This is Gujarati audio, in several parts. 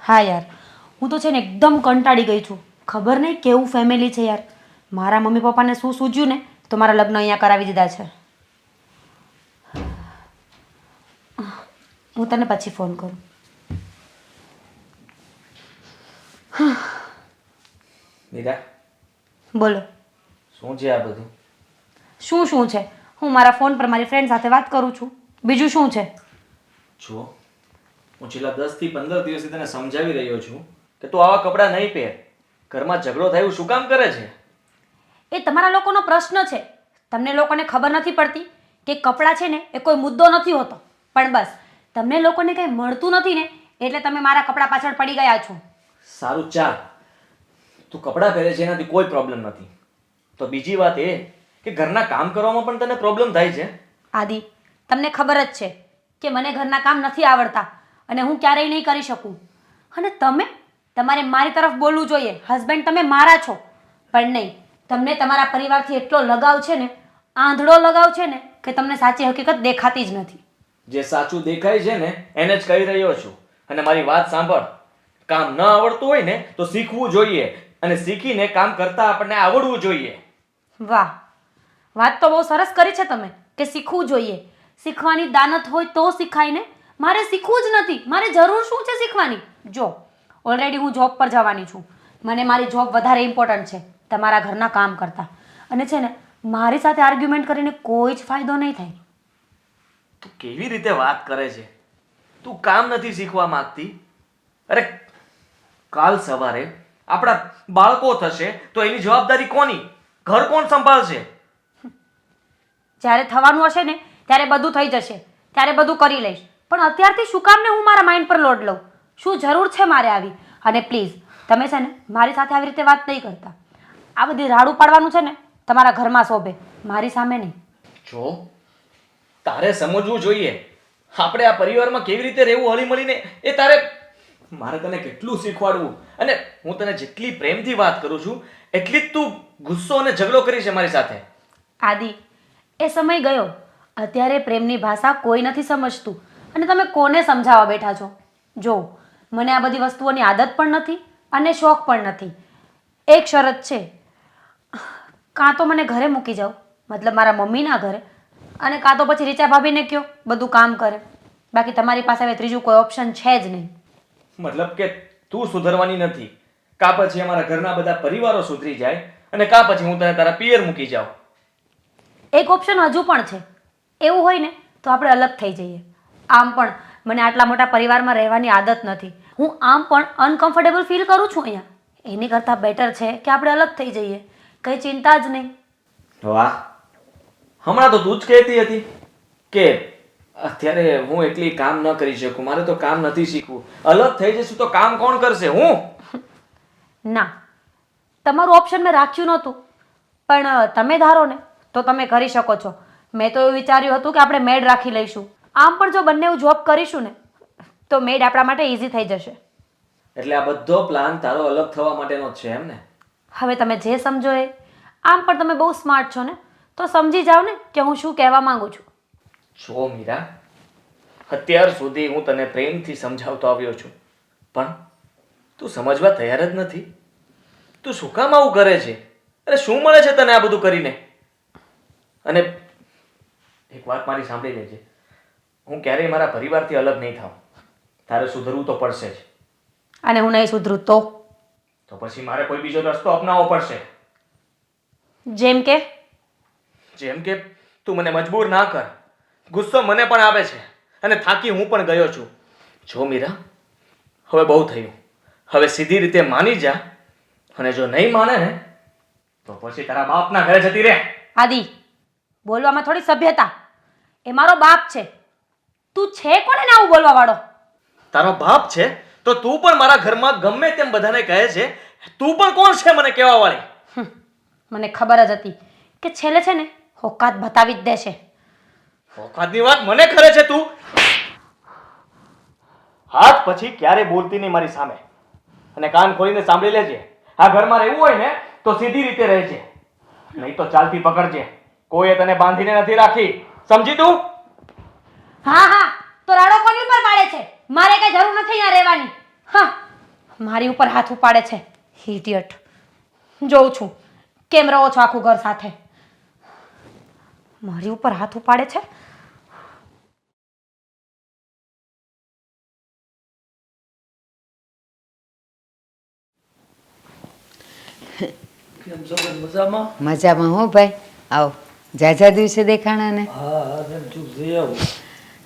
હા યાર, હું તો છે ને એકદમ કંટાળી ગઈ છું. ખબર નહીં કેવું ફેમિલી છે યાર. મારા મમ્મી પપ્પાને શું સૂઝ્યું ને તો મારા લગ્ન અહીંયા કરાવી દીધા છે. હું તને પછી ફોન કરું. મીરા, બોલો. શું છે આ બધું? શું છે? હું મારા ફોન પર મારી ફ્રેન્ડ સાથે વાત કરું છું. બીજું શું છે? જો હું છેલ્લા 10 થી 15 દિવસથી તને સમજાવી રહ્યો છું કે તું આવા કપડાં નહીં પહેર. ઘરમાં ઝઘડો થાય એવું શું કામ કરે છે? એ તમારા લોકોનો પ્રશ્ન છે. તમને લોકોને ખબર નથી પડતી કે કપડાં છે ને એ કોઈ મુદ્દો નથી હોતો. પણ બસ તમને લોકોને કંઈ મળતું નથી ને એટલે તમે મારા કપડાં પાછળ પડી ગયા છો. સારું ચાલ, તું કપડાં પહેરે છે એનાથી કોઈ પ્રોબ્લેમ નથી. તો બીજી વાત એ કે ઘરના કામ કરવામાં પણ તને પ્રોબ્લેમ થાય છે. આદિ, તમને ખબર જ છે કે મને ઘરના કામ નથી આવડતા અને હું ક્યારેય નહીં કરી શકું. અને તમારે મારી તરફ બોલવું જોઈએ. હસબન્ડ તમે મારા છો. પણ નહીં, તમને તમારા પરિવારથી એટલો લગાવ છે ને, આંધળો લગાવ છે ને કે તમને સાચી હકીકત દેખાતી જ નથી. જે સાચું દેખાય છે ને એને જ કહી રહ્યો છું. અને મારી વાત સાંભળ, કામ ન આવડતું હોય ને તો શીખવું જોઈએ અને શીખીને કામ કરતા આપણને આવડવું જોઈએ. વાહ, વાત તો બહુ સરસ કરી છે તમે કે શીખવું જોઈએ. શીખવાની દાનત હોય તો શીખાય ને. મારે શીખવું જ નથી. મારે જરૂર શું છે શીખવાની? જો ઓલરેડી હું જોબ પર જવાની છું. મને મારી જોબ વધારે ઇમ્પોર્ટન્ટ છે તમારા ઘરના કામ કરતાં. અને છે ને મારી સાથે આર્ગ્યુમેન્ટ કરીને કોઈ જ ફાયદો નહીં થાય. તું કેવી રીતે વાત કરે છે? તું કામ નથી શીખવા માંગતી? અરે કાલ સવારે આપણા બાળકો થશે તો એની જવાબદારી કોની? ઘર કોણ સંભાળશે? જ્યારે થવાનું હશે ને ત્યારે બધું થઈ જશે, ત્યારે બધું કરી લઈશ. પણ અત્યારથી શું કામ ને હું મારા માઇન્ડ પર લોડ લઉં? શું જરૂર છે મારે આવી? અને પ્લીઝ તમે છે ને મારી સાથે આવી રીતે વાત નહીં કરતા. આ બધી રાડું પાડવાનું છે ને તમારા ઘરમાં શોભે, મારી સામે નહીં. જો તારે સમજવું જોઈએ આપણે આ પરિવારમાં કેવી રીતે રહેવું હળીમળીને. એ મારે તને કેટલું શીખવાડવું. અને હું તને જેટલી પ્રેમથી વાત કરું છું એટલી જ તું ગુસ્સો અને ઝઘડો કરી છે મારી સાથે. આદિ, એ સમય ગયો. અત્યારે પ્રેમની ભાષા કોઈ નથી સમજતું અને તમે કોને સમજાવવા બેઠા છો? જો મને આ બધી વસ્તુઓની આદત પણ નથી અને શોખ પણ નથી. એક શરત છે, કાં તો મને ઘરે મૂકી જાઓ, મતલબ મારા મમ્મીના ઘરે, અને કાં તો પછી રીચા ભાભીને કહો બધું કામ કરે. બાકી તમારી પાસે હવે ત્રીજું કોઈ ઓપ્શન છે જ નહીં. મતલબ કે તું સુધરવાની નથી? કાં પછી અમારા ઘરના બધા પરિવારો સુધરી જાય અને કાં પછી હું તને તારા પિયર મૂકી જાઉં? એક ઓપ્શન હજુ પણ છે. એવું હોય ને તો આપણે અલગ થઈ જઈએ. આમ પણ મને આટલા મોટા પરિવારમાં રહેવાની આદત નથી. હું આમ પણ અનકમ્ફર્ટેબલ ફીલ કરું છું અહીંયા. એની કરતાં બેટર છે કે આપણે અલગ થઈ જઈએ. કંઈ ચિંતા જ નહીં. વાહ, હમણાં તો તું જ કહેતી હતી કે અત્યારે હું એકલી કામ ન કરી શકું, મારે તો કામ નથી શીખવું, અલગ થઈ જશું તો કામ કોણ કરશે? હું? ના, તમારું ઓપ્શન મેં રાખ્યું નહોતું. પણ તમે ધારો ને તો તમે કરી શકો છો. મેં તો એવું વિચાર્યું હતું કે આપણે મેડ રાખી લઈશું. આમ પણ જો બંને જોબ કરીશું ને તો મેડ આપણા માટે ઇઝી થઈ જશે. એટલે આ બધો પ્લાન તારો અલગ થવા માટેનો જ છે એમ ને? હવે તમે જે સમજો એ. આમ પણ તમે બહુ સ્માર્ટ છો ને, તો સમજી જાઓ ને કે હું શું કહેવા માંગુ છું. જો મીરા, અત્યાર સુધી હું તને પ્રેમથી સમજાવતો આવ્યો છું પણ તું સમજવા તૈયાર જ નથી. તું શું કામ આવું કરે છે? અરે શું મળે છે તને આ બધું કરીને? અને એક વાત મારી સાંભળી લેજે, હું ક્યારેય મારા પરિવારથી અલગ નહીં થાઉં. તારે સુધરવું તો પડશે જ. અને હું નહીં સુધરું તો પછી મારે કોઈ બીજો રસ્તો અપનાવવો પડશે. જેમ કે તું મને મજબૂર ના કર. ગુસ્સો મને પણ આવે છે અને થાકી હું પણ ગયો છું. જો મીરા, હવે બહુ થયું. હવે સીધી રીતે માની જા અને જો નહીં માને ને તો પછી તારા બાપના ઘરે જતી રહે. આદિ, બોલવામાં થોડી સભ્યતા. એ મારો બાપ છે. તું છે કોને ને આવું બોલવા વાળો? તારો બાપ છે તો તું પણ મારા ઘરમાં ગમે તેમ બધાને કહે છે. તું પણ કોણ છે મને કહેવા વાળી? મને ખબર જ હતી કે છેલ્લે છે ને હોકાત બતાવી જ દેશે. ઓકાતની વાત મને કરે છે તું? હાથ પછી ક્યારે બોલતી નહીં મારી સામે. અને કાન ખોલીને સાંભળી લેજે, આ ઘરમાં રહેવું હોય ને તો સીધી રીતે રહેજે, નહીં તો ચાલતી પકડજે. કોઈએ તને બાંધીને નથી રાખી, સમજી તું? હા, તો રાડો કોની ઉપર પાડે છે? મારે કઈ જરૂર નથી અહીંયા રહેવાની. હા, મારી ઉપર હાથ ઉપાડે છે ઇડિયટ. જોઉં છું કેમ રહો છો આખું ઘર સાથે. મારી ઉપર હાથ ઉપાડે છે. કેમ છો બેન, મજામાં? મજામાં હો ભાઈ. આવો ઝાઝા દિવસે દેખાણા ને. હા હા બેન, ચૂપ જઈ આવું.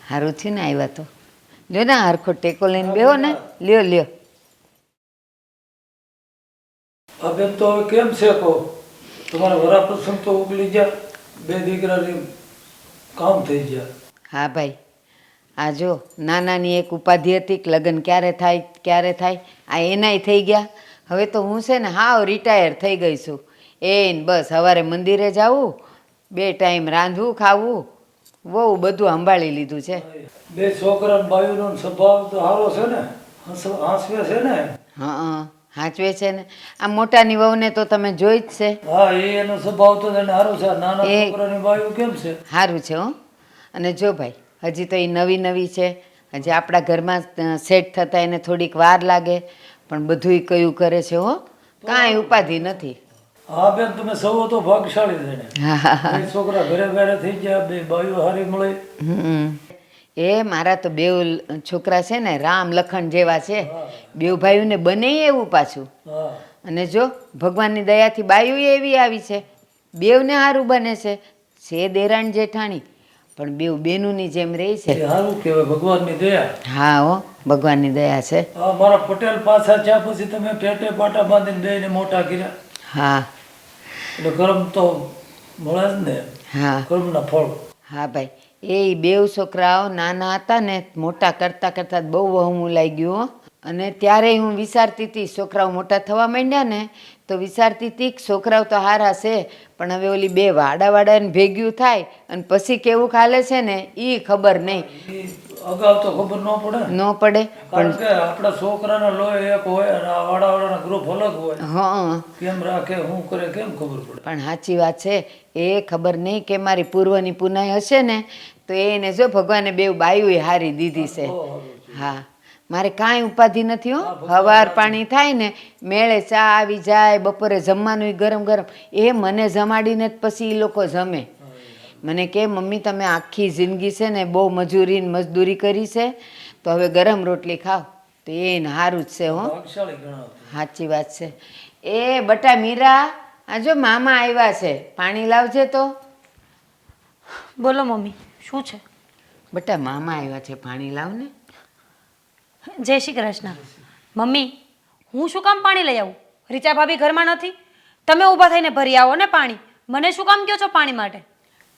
સારું થયું ને આવ્યા તો. લ્યો ને હરખો ટેકો લઈને બેહો ને. લ્યો લ્યો. આ બેન તો હવે કેમ છે કહો? તમારા વરાપ્રસંગ તો ઉગલી ગયા, બે દીકરાની કામ થઈ ગયા. હા ભાઈ, આ જો નાનાની એક ઉપાધિ હતી કે લગ્ન ક્યારે થાય ક્યારે થાય, આ એનાય થઈ ગયા. હવે તો હું છે ને હાવ રિટાયર થઈ ગઈ છું. એને બસ સવારે મંદિરે જાવું, બે ટાઈમ રાંધવું ખાવું, બહુ બધું સંભાળી લીધું છે. બે છોકરા બાયુનો સ્વભાવ તો સારો છે ને, હાંસવે છે ને. હા હાચવે છે ને. આ મોટાની વહુને તો તમે જોઈ જ છે. હા, એનો સ્વભાવ તો એને સારો છે. નાના એ- છોકરાની બાયુ કેમ છે? સારું છે હો. અને જો ભાઈ, હજી તો એ નવી નવી છે, હજી આપણા ઘરમાં સેટ થતાં એને થોડીક વાર લાગે, પણ બધુંય કયું કરે છે હો, કાંઈ ઉપાધિ નથી. હા બેન, તમે સૌ તો ભાગશાળી છે ને. હા હા હા. બે છોકરા ઘરે ઘરે થઈ ગયા, બે બાયુ હારી મળે. હમ. એ મારા તો બેઉ છોકરા છે ને રામ લખણ જેવા છે. બેઉ ભાઈઓને બને એવું પાછું. હા અને જો ભગવાનની દયાથી બાયું એવી આવી છે, બેવને સારું બને છે. છે દેરાણ જેઠાણી, પણ બેઉ બેનુંની જેમ રહી એ છે. સારું કહેવાય, ભગવાનની દયા. હા હો, ભગવાનની દયા છે. હા, મારા પટેલ પાછા થયા પછી તમે પેટે પાટા બાંધીને બેયને મોટા કર્યા, હા એટલે કર્મ તો મળે જ ને, હા કર્મના ફળ. હા ભાઈ, એ બેઉ છોકરાઓ નાના હતા ને મોટા કરતાં કરતાં બહુ વહમું લાગી ગયું હો. અને ત્યારે હું વિચારતી હતી, છોકરાઓ મોટા થવા માંડ્યા ને તો વિચારતી હતી કે છોકરાઓ તો સારા છે, પણ હવે ઓલી બે વાડાને ભેગ્યું થાય અને પછી કેવું ખાલે છે ને એ ખબર નહીં. ઈ અગાઉ તો ખબર ન પડે ને. ન પડે કારણ કે આપણા છોકરાના લોહી એક હોય અને આ વાડાવાળાના ગ્રુપ અલગ હોય. હા, કેમ રાખે, શું કરે, કેમ ખબર પડે? પણ સાચી વાત છે. એ ખબર નહીં કે મારી પૂર્વની પુનાઈ હશે ને તો એને જો ભગવાને બેઉ બાયુએ હારી દીધી છે. બહુ સારું છે. હા, મારે કાંઈ ઉપાધિ નથી હો. હવાર પાણી થાય ને મેળે ચા આવી જાય, બપોરે જમવાનું ગરમ ગરમ, એ મને જમાડીને જ પછી એ લોકો જમે. મને કે મમ્મી તમે આખી જિંદગી છે ને બહુ મજદૂરી કરી છે, તો હવે ગરમ રોટલી ખાઓ, તો એને સારું જ છે હો. ભાગશાળી ગણાવ. સાચી વાત છે. એ બટા મીરા, આ જો મામા આવ્યા છે, પાણી લાવજે તો. બોલો મમ્મી, શું છે? બટા મામા આવ્યા છે, પાણી લાવ ને. જય શ્રી કૃષ્ણ. મમ્મી, હું શું કામ પાણી લઈ આવું? રીચા ભાભી ઘરમાં નથી. તમે ઊભા થઈને ભરી આવો ને પાણી. મને શું કામ કહો છો પાણી માટે?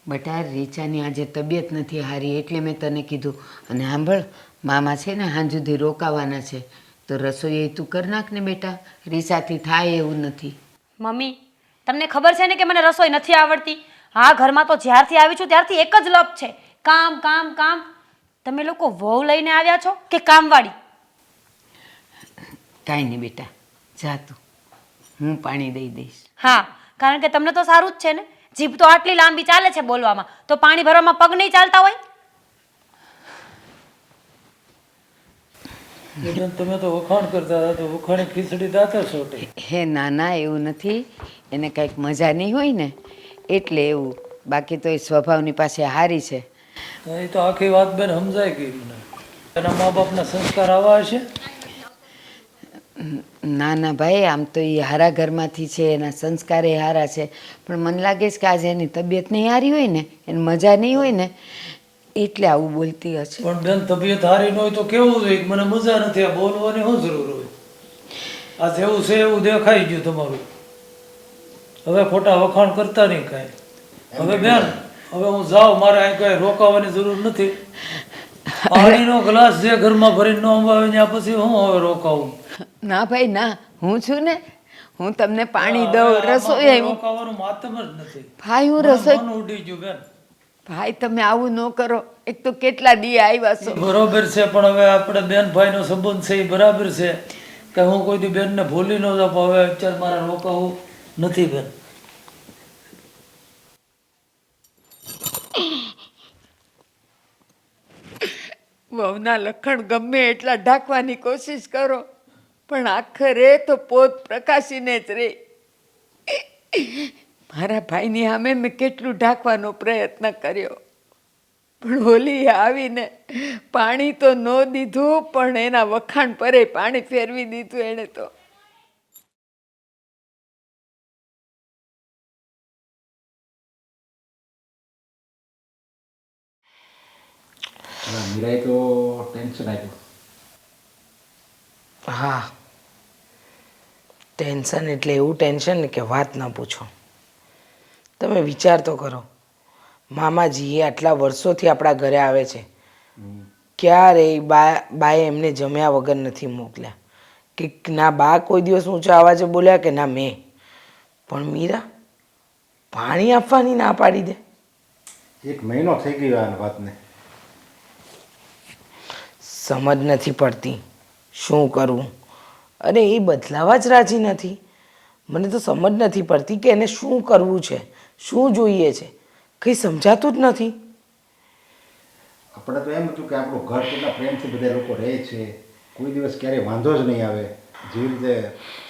બટા રીચાની આજે તબિયત નથી સારી એટલે મેં તને કીધું. અને સાંભળ, મામા છે ને સાંજ સુધી રોકાવાના છે, તો રસોઈ તું કર નાખ ને બેટા, રીચાથી થાય એવું નથી. મમ્મી, તમને ખબર છે ને કે મને રસોઈ નથી આવડતી. હા, ઘરમાં તો જ્યારથી આવી છું ત્યારથી એક જ લપ છે, કામ કામ કામ. તમે લોકો વહુ લઈને આવ્યા છો કે કામવાળી? કાંઈ નહીં બેટા, જા તું, હું પાણી દઈ દઈશ. હા, કારણ કે તમને તો સારું જ છે ને, જીભ તો આટલી લાંબી ચાલે છે બોલવામાં, તો પાણી ભરવામાં પગ નહીં ચાલતા હોય? બેન, તમે તો વખાણ કરતા હતા, તો વખાણી ખીચડી દાતા સોટે. હે ના ના, એવું નથી. એને કંઈક મજા નહીં હોય ને એટલે એવું, બાકી તો એ સ્વભાવની પાસે હારી છે. એ તો આખી વાત બેન સમજાય ગઈ મને. એના મા બાપના સંસ્કાર આવા હશે. ના ના ભાઈ, આમ તો એ હારા ઘરમાંથી છે, એના સંસ્કાર એ હારા છે, પણ મને લાગે છે કે આજે એની તબિયત નહીં હારી હોય ને, એને મજા નહીં હોય ને એટલે આવું બોલતી હશે. પણ બેન, તબિયત સારી ન હોય તો કેવું જોઈએ કે મને મજા નથી, આ બોલવાની શું જરૂર હોય? આ જેવું છે એવું દેખાઈ ગયું તમારું. હવે ખોટા વખાણ કરતા નહીં કાંઈ. હવે બેન, હવે હું જાઉં, મારે અહીં કાંઈ રોકાવાની જરૂર નથી. પાણીનો ગ્લાસ જે ઘરમાં ભરીને ન અંબાવે ત્યાં પછી હું હવે રોકાવું? ના ભાઈ ના, હું છું ને, હું તમને પાણી હવે દઉં, આમાં રસોઈ કોઈ હું રોકાવાનું માતમ જ નથી. ભાઈ હું મને રસોઈ. મન ઉડી ગયું બેન. ભાઈ તમે આવું ન કરો, એક તો કેટલા દી આવ્યા છો. બરોબર છે, પણ હવે આપણે બેન ભાઈનો સંબંધ છે એ બરાબર છે કે હું કોઈ દી બેનને ભૂલી ન જાઉં, પણ હવે અત્યારે મારે રોકાવું નથી બેન. વહુના લખણ ગમે એટલા ઢાંકવાની કોશિશ કરો પણ આખરે તો પોત પ્રકાશીને જ રે. મારા ભાઈની સામે મેં કેટલું ઢાંકવાનો પ્રયત્ન કર્યો, પણ હોલી આવીને પાણી તો ન દીધું, પણ એના વખાણ પરે પાણી ફેરવી દીધું એણે તો. મીરાએ તો ટેન્શન આપ્યું. હા, ટેન્શન એટલે એવું ટેન્શન ને કે વાત ન પૂછો. તમે વિચાર તો કરો, મામાજી આટલા વર્ષોથી આપણા ઘરે આવે છે, ક્યારેય બાએ એમને જમ્યા વગર નથી મોકલ્યા, કે ના બા કોઈ દિવસ ઊંચા અવાજે બોલ્યા કે ના મેં. પણ મીરા પાણી આપવાની ના પાડી દે. 1 મહિનો થઈ ગયો આ વાતને. સમજ નથી પડતી શું કરવું. અરે એ બદલાવા જ રાજી નથી. મને તો સમજ નથી પડતી કે એને શું કરવું છે, શું જોઈએ છે, કંઈ સમજાતું જ નથી. આપણે તો એમ હતું કે આપણું ઘર કેટલા પ્રેમથી બધા લોકો રહે છે, કોઈ દિવસ ક્યારેય વાંધો જ નહીં આવે, જેવી રીતે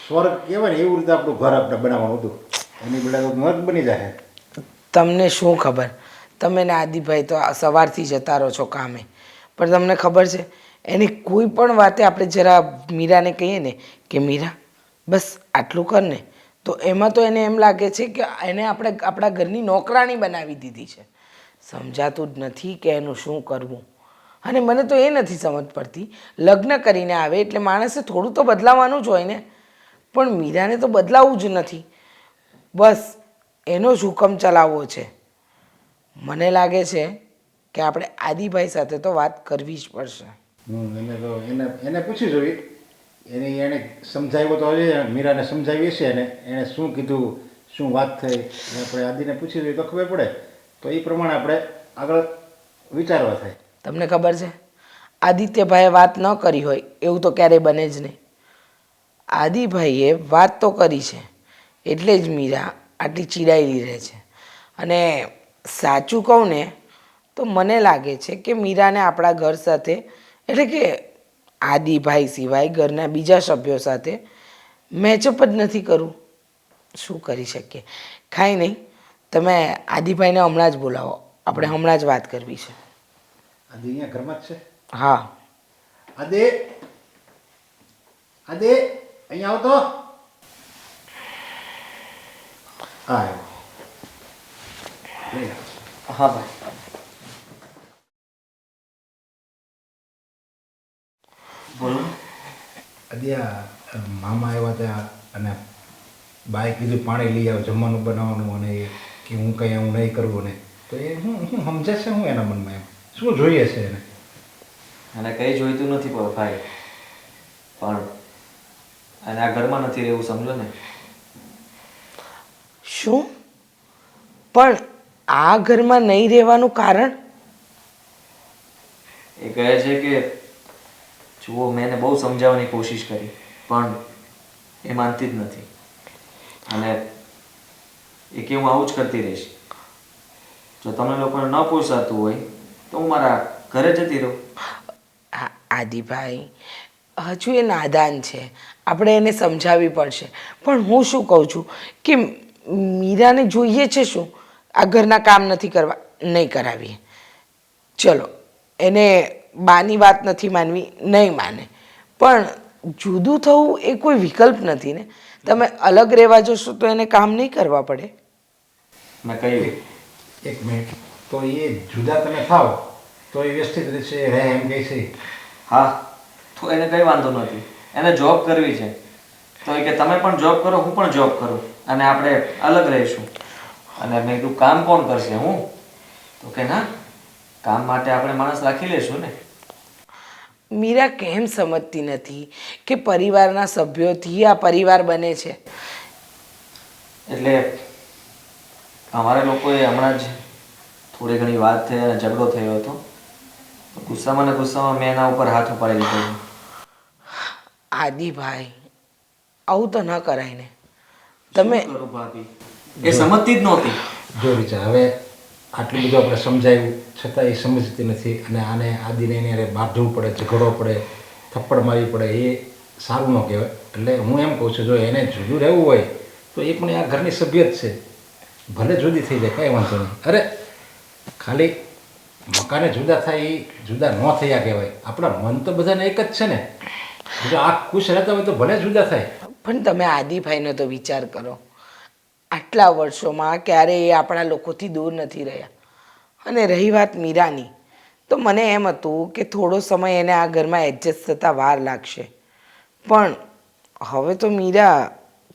સ્વર્ગ કહેવાય ને એવું રીતે આપણું ઘર આપણે બનાવવાનું હતું. એની બેડા તો નર્ક બની જાય. તમને શું ખબર, તમે ને આદિભાઈ તો સવારથી જતા રહો છો કામે, પણ તમને ખબર છે એની કોઈ પણ વાતે આપણે જરા મીરાને કહીએ ને કે મીરા બસ આટલું કર ને, તો એમાં તો એને એમ લાગે છે કે એને આપણે આપણા ઘરની નોકરાણી બનાવી દીધી છે. સમજાતું જ નથી કે એનું શું કરવું. અને મને તો એ નથી સમજ પડતી, લગ્ન કરીને આવે એટલે માણસે થોડું તો બદલાવાનું જ હોય ને, પણ મીરાને તો બદલાવું જ નથી. બસ એનો જ હુકમ ચલાવવો છે. મને લાગે છે કે આપણે આદિભાઈ સાથે તો વાત કરવી જ પડશે. એને પૂછી જોઈ. એને સમજાવ્યો તો હશે, મીરાને સમજાવી છે, એને શું કીધું, શું વાત થઈ, આપણે આદિને પૂછી જોઈએ તો ખબર પડે, તો એ પ્રમાણે આપણે આગળ વિચારવા થાય. તમને ખબર છે આદિત્યભાઈએ વાત ન કરી હોય એવું તો ક્યારેય બને જ નહીં. આદિભાઈએ વાત તો કરી છે, એટલે જ મીરા આટલી ચીડાયેલી રહે છે. અને સાચું કહું ને તો મને લાગે છે કે મીરાને આપણા ઘર સાથે, એટલે કે આદિભાઈ સિવાય ઘરના બીજા સભ્યો સાથે મેચઅપ જ નથી કરવું. શું કરી શકીએ, કાંઈ નહીં. તમે આદિભાઈને હમણાં જ બોલાવો, આપણે હમણાં જ વાત કરવી છે. આદિ અહીંયા ઘરમાં જ છે? હા. આદિ, અહીંયા આવો તો. હા આવ્યો. હા ભાઈ. બોલો. અદ્યા મામા આવ્યા હતા અને બાએ કીધું પાણી લઈ આવ, જમવાનું બનાવવાનું, અને કે હું કંઈ હું નહીં કરવું ને, તો એ હું સમજે છે હું એના મનમાં એમ શું જોઈએ છે એને? અને કંઈ જોઈતું નથી ભાઈ, પણ અને આ ઘરમાં નથી રહેવું, સમજો ને. શું? પણ આ ઘરમાં નહીં રહેવાનું કારણ? એ કહે છે કે જુઓ, મેં એને બહુ સમજાવવાની કોશિશ કરી, પણ એ માનતી જ નથી. અને એ કે હું આવું જ કરતી રહીશ. જો તમને લોકોને ન પોસાતું હોય તો હું મારા ઘરે જતી રહું. આદિભાઈ હજુ એ નાદાન છે, આપણે એને સમજાવવી પડશે. પણ હું શું કહું છું કે મીરાને જોઈએ છે શું, આ ઘરના કામ નથી કરવા, નહીં કરાવીએ. ચલો, એને બાની વાત નથી માનવી, નહીં માને, પણ જુદું થવું એ કોઈ વિકલ્પ નથી ને. તમે અલગ રહેવા જશો તો એને કામ નહીં કરવા પડે. મેં કહ્યું. એક મિનિટ, તો એ જુદા તમે થાવ તો એ વ્યવસ્થિત રીતે રહે એમ કહે છે? હા, તો એને કંઈ વાંધો નથી. એને જોબ કરવી છે તો એ કે તમે પણ જોબ કરો, હું પણ જોબ કરું, અને આપણે અલગ રહીશું. અને મેં કીધું કામ કોણ કરશે? હું. તો કે ના, કામ માટે આપણે માણસ રાખી લઈશું ને. મીરા કેમ સમજતી નથી કે પરિવારના સભ્યોથી આ પરિવાર બને છે? એટલે અમારા લોકોએ હમણાં જ થોડી ઘણી વાત થઈ અને ઝઘડો થયો હતો, તો ગુસ્સામાં ને ગુસ્સામાં મેં એના ઉપર હાથ ઉપાડી લીધો. આદિભાઈ, આવું તો ન કરાય ને. તમે શું કરું ભાભી, એ સમજતી જ નહોતી. જો વિચાર, હવે આટલું બધું આપણે સમજાવ્યું છતાં એ સમજતી નથી, અને આને આદિને એને મારવું પડે, ઝઘડો પડે, થપ્પડ મારવી પડે, એ સારું ન કહેવાય. એટલે હું એમ કહું છું જો એને જુદું રહેવું હોય તો એ પણ આ ઘરની સભ્ય જ છે, ભલે જુદી થઈ જાય કાંઈ વાંધો નહીં. અરે ખાલી મકાને જુદા થાય એ જુદા ન થયા કહેવાય. આપણા મન તો બધાને એક જ છે ને. જો આ ખુશ રહેતા હોય તો ભલે જુદા થાય. પણ તમે આદિભાઈનો તો વિચાર કરો, આટલા વર્ષોમાં ક્યારેય એ આપણા લોકોથી દૂર નથી રહ્યા. અને રહી વાત મીરાની, તો મને એમ હતું કે થોડો સમય એને આ ઘરમાં એડજસ્ટ થતાં વાર લાગશે, પણ હવે તો મીરા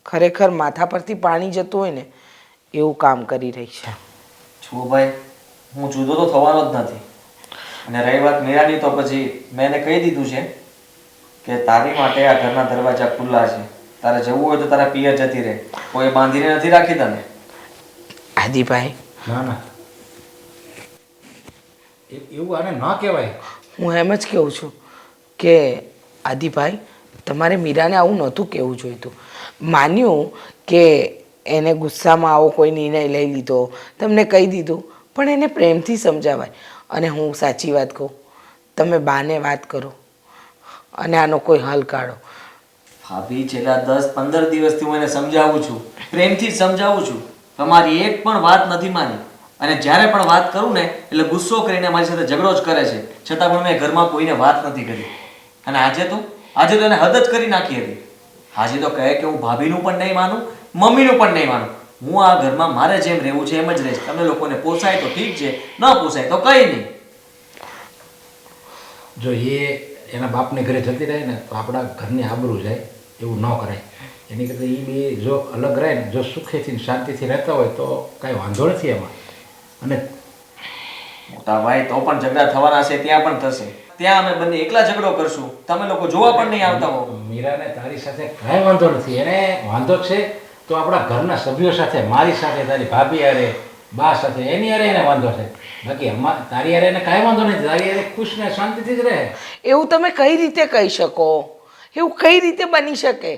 ખરેખર માથા પરથી પાણી જતું હોય ને એવું કામ કરી રહી છે. છું ભાઈ, હું જુદો તો થવાનો જ નથી. અને રહી વાત મીરાની, તો પછી મેં એને કહી દીધું છે કે તારી માટે આ ઘરના દરવાજા ખુલ્લા છે. તારે જવું હોય તો તારા પિયર જતી રહે, કોઈ બાંધીને નથી રાખી તને. આદિભાઈ, ના ના એવું આને ન કહેવાય. હું એમ જ કહું છું કે આદિભાઈ, તમારે મીરાને આવું નહોતું કહેવું જોઈતું. માન્યું કે એને ગુસ્સામાં આવો કોઈ નિર્ણય લઈ લીધો, તમને કહી દીધું, પણ એને પ્રેમથી સમજાવાય. અને હું સાચી વાત કહું, તમે બાને વાત કરો અને આનો કોઈ હલ કાઢો. ભાભી, છેલ્લા 10-15 દિવસથી હું એને સમજાવું છું, પ્રેમથી જ સમજાવું છું. તમારી એક પણ વાત નથી માની. અને જ્યારે પણ વાત કરું ને એટલે ગુસ્સો કરીને મારી સાથે ઝઘડો જ કરે છે. છતાં પણ મેં ઘરમાં કોઈને વાત નથી કરી. અને આજે તો એને હદ જ કરી નાખી હતી. આજે તો કહે કે હું ભાભીનું પણ નહીં માનું, મમ્મીનું પણ નહીં માનું. હું આ ઘરમાં મારે જેમ રહેવું છે એમ જ રહીશ. તમને લોકોને પોસાય તો ઠીક છે, ન પોસાય તો કંઈ નહીં. જો એ એના બાપને ઘરે જતી રહે ને તો આપણા ઘરની આબરૂ જાય, એવું ન કરાય. એની કરતાં એ બે જો અલગ રહે ને, જો સુખેથી શાંતિથી રહેતા હોય તો કાંઈ વાંધો નથી એમાં. અને મોટા ભાઈ, તો પણ ઝઘડા થવાના છે, ત્યાં પણ થશે. ત્યાં અમે બંને એકલા ઝઘડો કરશું, તમે લોકો જોવા પણ નહીં આવતા હો. મીરાને તારી સાથે કાંઈ વાંધો નથી. એને વાંધો છે તો આપણા ઘરના સભ્યો સાથે, મારી સાથે, તારી ભાભી હારે, બા સાથે, એની હારે એને વાંધો છે. બાકી તારી હારે એને કાંઈ વાંધો નથી. તારી હારે ખુશ ને શાંતિથી જ રહે. એવું તમે કઈ રીતે કહી શકો? એવું કઈ રીતે બની શકે?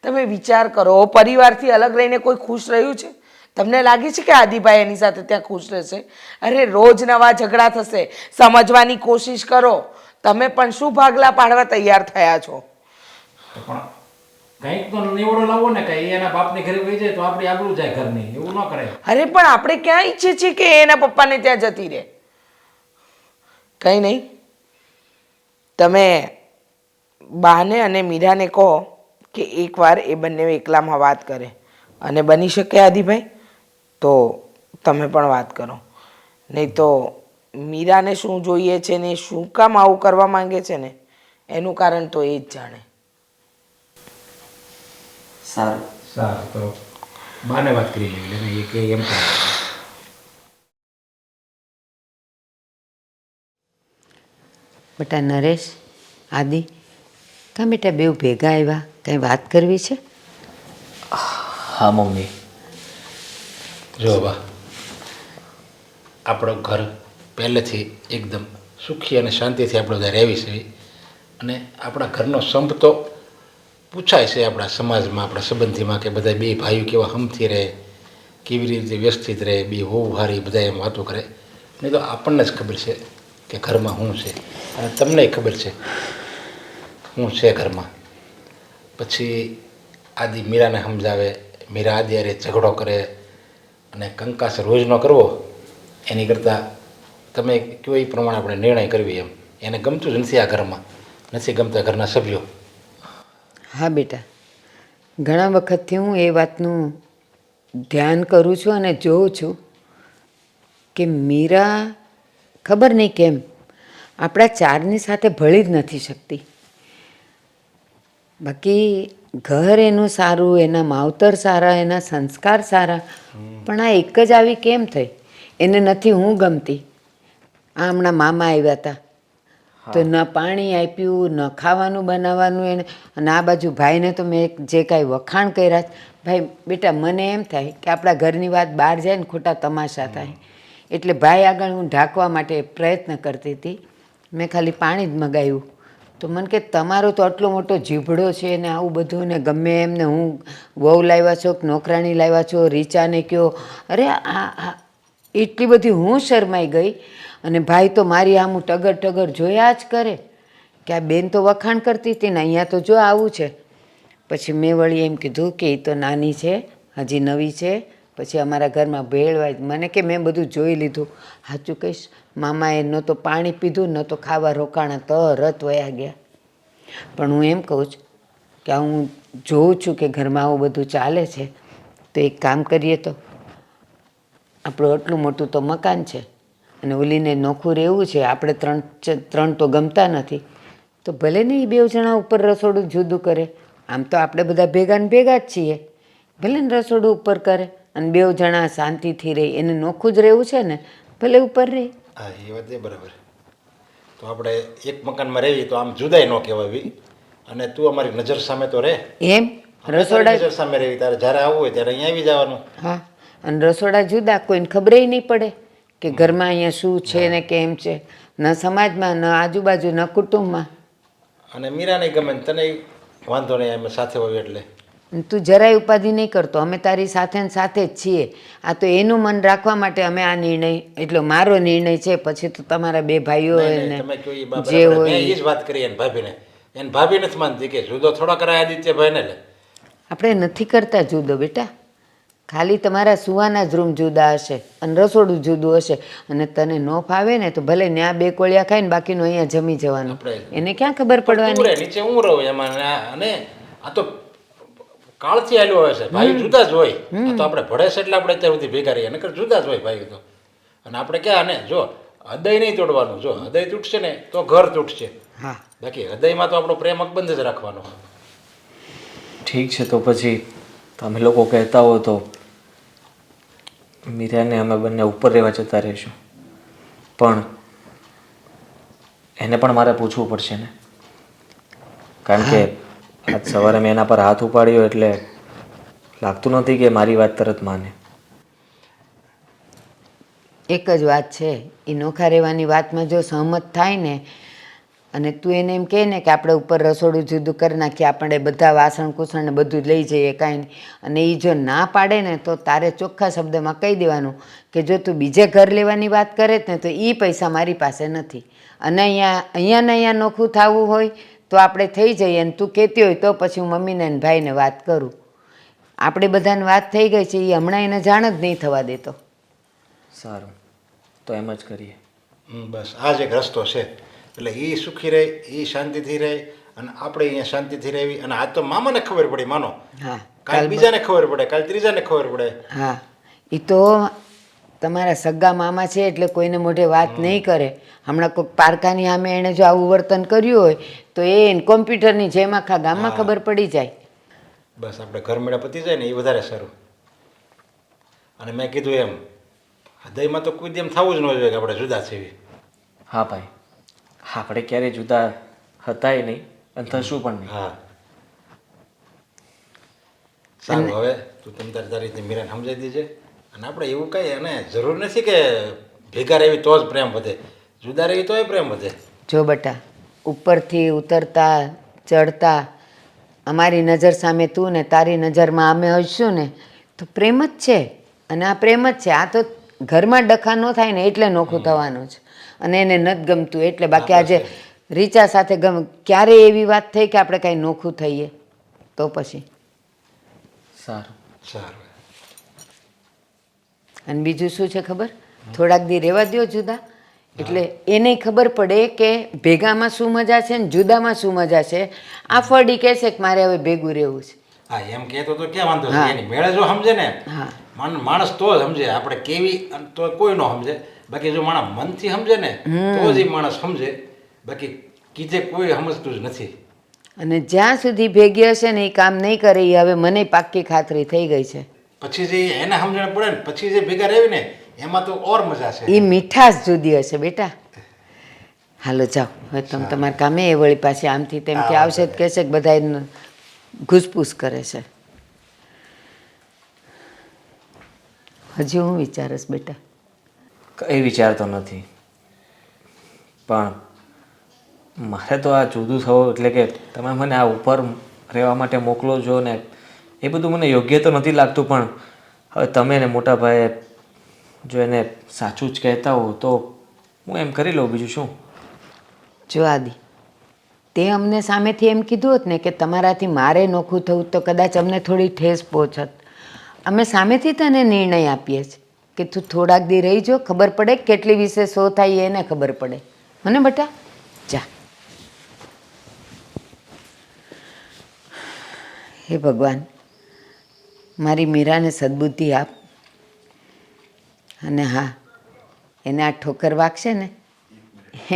તમે વિચાર કરો, પરિવારથી અલગ રહીને કોઈ ખુશ રહ્યું છે? તમને લાગે છે કે આદિભાઈ એની સાથે ત્યાં ખુશ રહેશે? અરે રોજ નવા ઝઘડા થશે. સમજવાની કોશિશ કરો. તમે પણ શું ભાગલા પાડવા તૈયાર થયા છો? પણ કંઈક તો નિવડો લાવો ને, કંઈ એના બાપને ઘરે વહી જાય તો આપણી આબરૂ જાય ઘરની. એવું ન કરાય. અરે પણ આપણે ક્યાં ઈચ્છીએ છીએ કે એના પપ્પાને ત્યાં જતી રહે? કંઈ નહીં, તમે બાને અને મીરાને કહો કે એકવાર એ બંને એકલામાં વાત કરે. અને બની શકે આદિભાઈ તો તમે પણ વાત કરો. નહીં તો મીરાને શું જોઈએ છે ને શું કામ આવું કરવા માંગે છે ને એનું કારણ તો એ જ જાણે. સારું. સારું, તો બાને વાત કરી લેવી. એ કે એમ કરે. બેટા નરેશ, આદિ, કાં બેટા બેઉ ભેગા આવ્યા? કંઈ વાત કરવી છે? હા મમ્મી. જો બા, આપણું ઘર પહેલેથી એકદમ સુખી અને શાંતિથી આપણે બધા રહેવી છે. અને આપણા ઘરનો સંપ તો પૂછાય છે આપણા સમાજમાં, આપણા સંબંધીમાં, કે બધા બે ભાઈઓ કેવા હમથી રહે, કેવી રીતે વ્યવસ્થિત રહે, બે હોવું હારી, બધા એમ વાતો કરે. નહીં તો આપણને જ ખબર છે કે ઘરમાં શું છે, અને તમને ખબર છે શું છે ઘરમાં. પછી આદિ મીરાને સમજાવે, મીરા આદિ હારે ઝઘડો કરે, અને કંકાસ રોજ ન કરવો એની કરતાં તમે કયો એ પ્રમાણે આપણે નિર્ણય કરવી. એમ એને ગમતું જ નથી આ ઘરમાં, નથી ગમતા ઘરના સભ્યો. હા બેટા, ઘણા વખતથી હું એ વાતનું ધ્યાન કરું છું અને જોઉં છું કે મીરા ખબર નહીં કેમ આપણા ચારની સાથે ભળી જ નથી શકતી. બાકી ઘર એનું સારું, એના માવતર સારા, એના સંસ્કાર સારા, પણ આ એક જ આવી કેમ થઈ? એને નથી હું ગમતી. આ હમણાં મામા આવ્યા હતા તો ન પાણી આપ્યું, ન ખાવાનું બનાવવાનું એને. અને આ બાજુ ભાઈને તો મેં જે કાંઈ વખાણ કર્યા, ભાઈ બેટા મને એમ થાય કે આપણા ઘરની વાત બહાર જાય ને ખોટા તમાશા થાય. એટલે ભાઈ આગળ હું ઢાંકવા માટે પ્રયત્ન કરતી હતી. મેં ખાલી પાણી જ મગાવ્યું. તો મને કે તમારો તો આટલો મોટો જીભડો છે ને આવું બધું, ને ગમે એમને હું વહુ લાવ્યા છો કે નોકરાણી લાવ્યા છો, રીચાને કહો. અરે આ એટલી બધી હું શરમાઈ ગઈ. અને ભાઈ તો મારી આમ ટગર ટગર જોયા જ કરે કે આ બેન તો વખાણ કરતી હતી ને અહીંયા તો જો આવું છે. પછી મેં વળી એમ કીધું કે એ તો નાની છે, હજી નવી છે, પછી અમારા ઘરમાં ભેળવાય. મને કે મેં બધું જોઈ લીધું. સાચું કહીશ, મામાએ ન તો પાણી પીધું ન તો ખાવા રોકાણા, તરત વયા ગયા. પણ હું એમ કહું છું કે હું જોઉં છું કે ઘરમાં આવું બધું ચાલે છે, તો એક કામ કરીએ તો. આપણું આટલું મોટું તો મકાન છે અને ઓલીને નોખું રહેવું છે, આપણે ત્રણ તો ગમતા નથી, તો ભલે ને એ 2 જણા ઉપર રસોડું જુદું કરે. આમ તો આપણે બધા ભેગા ને ભેગા જ છીએ, ભલે ને રસોડું ઉપર કરે અને 2 જણા શાંતિથી રહે. એને નોખું જ રહેવું છે ને, ભલે ઉપર રહે. હા એ વાત એ બરાબર. તો આપણે એક મકાનમાં રહીએ તો આમ જુદાઈ ન કહેવાય. અને તું અમારી નજર સામે તો રહે. એમ રસોડા, નજર સામે રહેવી, તારે જ્યારે આવવું હોય ત્યારે અહીંયા આવી જવાનું. હા, અને રસોડા જુદા, કોઈને ખબર નહીં પડે કે ઘરમાં અહીંયા શું છે ને કેમ છે, ન સમાજમાં, ન આજુબાજુ, ન કુટુંબમાં. અને મીરાને ગમે ને તને વાંધો નહીં, અમે સાથે હોય એટલે. અને તું જરાય ઉપાધિ નહીં કરતો, અમે તારી સાથે ને સાથે જ છીએ. આ તો એનું મન રાખવા માટે અમે આ નિર્ણય, એટલે મારો નિર્ણય છે. પછી તો તમારા 2 ભાઈઓ નહીં, ને તમે કહો એ જે બરાબર. મેં હોય એ જ વાત કરી એને ભાભીને. એને ભાભી નથી માનતી કે જુદો થોડા કરાય આદિત્યભાઈને. લે આપણે નથી કરતા જુદો બેટા, ખાલી તમારા સુવાના જ રૂમ જુદા હશે અને રસોડું જુદું હશે. અને તને ન ફાવે ને તો ભલે ત્યાં 2 કોળિયા ખાઈને બાકીનું અહીંયા જમી જવાનું. એને ક્યાં ખબર તું પડવાની? રહે, નીચે હું રહું એમાં. અને આ તો કાળથી હાલ્યો હોય છે. ભાઈ જુદા જ હોય. આ તો આપણે ભળે છે એટલે આપણે અત્યાર સુધી ભેગા રહીએ, નકર જુદા જ હોય ભાઈ તો. અને આપણે ક્યાં, અને જો હૃદય નહીં તોડવાનું. જો હૃદય તૂટશે ને તો ઘર તૂટશે. હા, બાકી હૃદયમાં તો આપણો પ્રેમ અકબંધ જ રાખવાનો. ઠીક છે, તો પછી તમે લોકો કહેતા હો તો મીરાને અમે બંને ઉપર રહેવા જતા રહીશું. પણ એને પણ મારે પૂછવું પડશે ને, કારણ કે આજ સવારે મેં એના પર હાથ ઉપાડ્યો એટલે લાગતું નથી કે મારી વાત તરત માને. એક જ વાત છે, એ નોખા રહેવાની વાતમાં જો સહમત થાય ને, અને તું એને એમ કહે ને કે આપણે ઉપર રસોડું જુદું કરી નાખીએ, આપણે બધા વાસણ કુસણ ને બધું લઈ જઈએ, કાંઈ નહીં, અને એ જો ના પાડે ને તો તારે ચોખ્ખા શબ્દમાં કહી દેવાનું કે જો તું બીજે ઘર લેવાની વાત કરે ને તો એ પૈસા મારી પાસે નથી, અને અહીંયા ને અહીંયા નોખું થવું હોય તો આપણે થઈ જઈએ. અને તું કહેતી હોય તો પછી હું મમ્મીને અને ભાઈને વાત કરું. આપણે બધાને વાત થઈ ગઈ છે, એ હમણાં એને જાણ જ નહીં થવા દેતો. સારું, તો એમ જ કરીએ. બસ આ જ એક રસ્તો છે. એટલે એ સુખી રહે, એ શાંતિથી રહે, અને આપણે અહીંયા શાંતિથી રહેવી. અને આ તો મામાને ખબર પડી, માનો હા, કાલ બીજાને ખબર પડે, કાલ ત્રીજાને ખબર પડે. હા, એ તો તમારા સગા મામા છે એટલે કોઈને મોઢે વાત નહીં કરે. હમણાં કોઈક પારકાની સામે એણે જો આવું વર્તન કર્યું હોય તો એ કોમ્પ્યુટરની જેમ આખા ગામમાં ખબર પડી જાય. બસ આપણે ઘર મેળા પતી જાય ને એ વધારે સારું. અને મેં કીધું એમ હૃદયમાં તો કોઈ દી એમ થવું જ ન જોઈએ કે આપણે જુદા છીએ. હા ભાઈ, આપણે ક્યારેય જુદા હતાય નહીં અને થશું પણ નહીં. હા સારું, હવે તું તમ તારી રીતે મીરાને સમજાવી દેજે. અને આપણે એવું કંઈ અને જરૂર નથી કે ભેગા રહેવી તો જ પ્રેમ વધે, જુદા રહેવી તોય પ્રેમ વધે. જો બટા, ઉપરથી ઉતરતા ચડતા અમારી નજર સામે તું ને તારી નજરમાં અમે હશું ને તો પ્રેમ જ છે. અને આ પ્રેમ જ છે. આ તો ઘરમાં ડખા ન થાય ને એટલે નોખું થવાનું છે. અને એને નથી ગમતું એટલે. બાકી આજે રીચા સાથે ક્યારેય એવી વાત થઈ કે આપણે કાંઈ નોખું થઈએ તો પછી. સારું. સારું. અને બીજું શું છે ખબર, થોડાક દી રહેવા દ્યો જુદા, એટલે એને ખબર પડે કે ભેગામાં શું મજા છે ને જુદામાં શું મજા છે. આ ફરડી કહેશે કે મારે હવે ભેગું રહેવું છે. હા એમ કહેતો તો ક્યાં વાંધો છે, એની મેળે જો સમજે ને હા, માણસ તો જ સમજે. આપણે કેવી તો કોઈ ન સમજે. બાકી જો માણસ મનથી સમજે ને તો જ એ માણસ સમજે. બાકી કીધે કોઈ સમજતું જ નથી. અને જ્યાં સુધી ભેગી હશે ને એ કામ નહીં કરે એ હવે મને પાક્કી ખાતરી થઈ ગઈ છે. પછી જે એને સમજણ પડે ને પછી જે ભેગા રહેવી ને એમાં તો ઓર મજા છે. એ મીઠાશ જુદી હશે બેટા. હાલો જાઓ હવે તમે તમારા કામે. એ વળી પાછી આમથી તેમ કે આવશે જ કહેશે કે બધા ઘૂસપૂસ કરે છે. હજી હું વિચારસ બેટા? કંઈ વિચારતો નથી, પણ મારે તો આ જુદું થવું એટલે કે તમે મને આ ઉપર રહેવા માટે મોકલો છો ને એ બધું મને યોગ્ય તો નથી લાગતું. પણ હવે તમે ને મોટા ભાઈએ જો એને સાચું જ કહેતા હો તો હું એમ કરી લઉં, બીજું શું. જો આદિ, તે અમને સામેથી એમ કીધું હોત ને કે તમારાથી મારે નોખું થવું તો કદાચ અમને થોડી ઠેસ પહોંચત. અમે સામેથી તને નિર્ણય આપીએ છીએ કે તું થોડાક દી રહી જો, ખબર પડે કેટલી વિશે શો થાય એને ખબર પડે. મને બટા જા. હે ભગવાન, મારી મીરાને સદબુદ્ધિ આપ. અને હા, એને આ ઠોકર વાગશે ને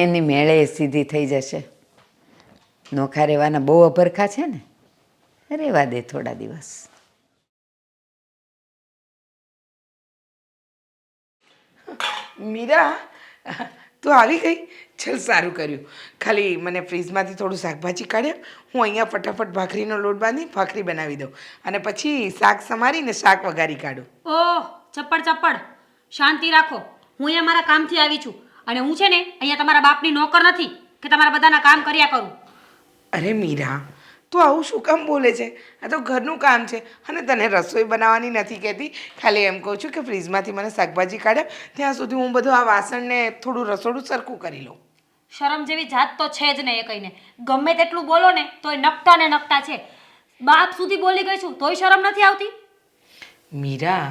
એની મેળે એ સીધી થઈ જશે. નોખા રહેવાના બહુ અભરખા છે ને, રહેવા દે થોડા દિવસ. મીરા, તું આવી ગઈ? ચલ સારું કર્યું. ખાલી મને ફ્રીજમાંથી થોડું શાકભાજી કાઢ્યા, હું અહીંયા ફટાફટ ભાખરીનો લોટ બાંધી ભાખરી બનાવી દઉં અને પછી શાક સમારીને શાક વઘારી કાઢું. ઓહ, ચપ્પડ ચપ્પડ, શાંતિ રાખો. હું અહીંયા મારા કામથી આવી છું અને હું છે ને અહીંયા તમારા બાપની નોકર નથી કે તમારા બધાના કામ કર્યા કરું. અરે મીરા, તું આવું શું કામ બોલે છે? આ તો ઘરનું કામ છે અને તને રસોઈ બનાવવાની નથી કહેતી. ખાલી એમ કહું છું કે ફ્રીજમાંથી મને શાકભાજી કાઢ્યા, ત્યાં સુધી હું બધું આ વાસણને થોડું રસોડું સરખું કરી લઉં. શરમ જેવી જાત તો છે જ નહીં એ કહીને. ગમે તેટલું બોલો ને તોય નકટા ને નકટા છે. બાપ સુધી બોલી ગઈ છું તોય શરમ નથી આવતી. મીરા,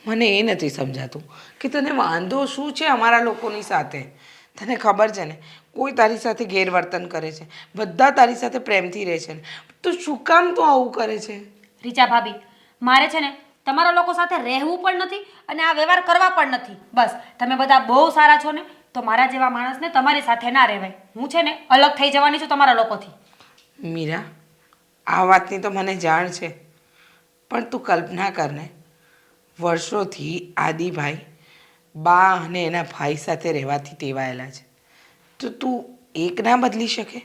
મને એ નથી સમજાતું કે તને વાંધો શું છે અમારા લોકોની સાથે. તને ખબર છે ને, કોઈ તારી સાથે ગેરવર્તન કરે છે, બધા તારી સાથે પ્રેમથી રહે છે ને, તો શું કામ તું આવું કરે છે? રીચા ભાભી, મારે છે ને તમારા લોકો સાથે રહેવું પણ નથી અને આ વ્યવહાર કરવા પણ નથી. બસ તમે બધા બહુ સારા છો ને, તો મારા જેવા માણસને તમારી સાથે ના રહેવાય. હું છે ને અલગ થઈ જવાની છું તમારા લોકોથી. મીરા, આ વાતની તો મને જાણ છે, પણ તું કલ્પના કરને, વર્ષોથી આદિભાઈ બા અને એના ભાઈ સાથે રહેવાથી ટેવાયેલા છે, તો તું એક ના બદલી શકે?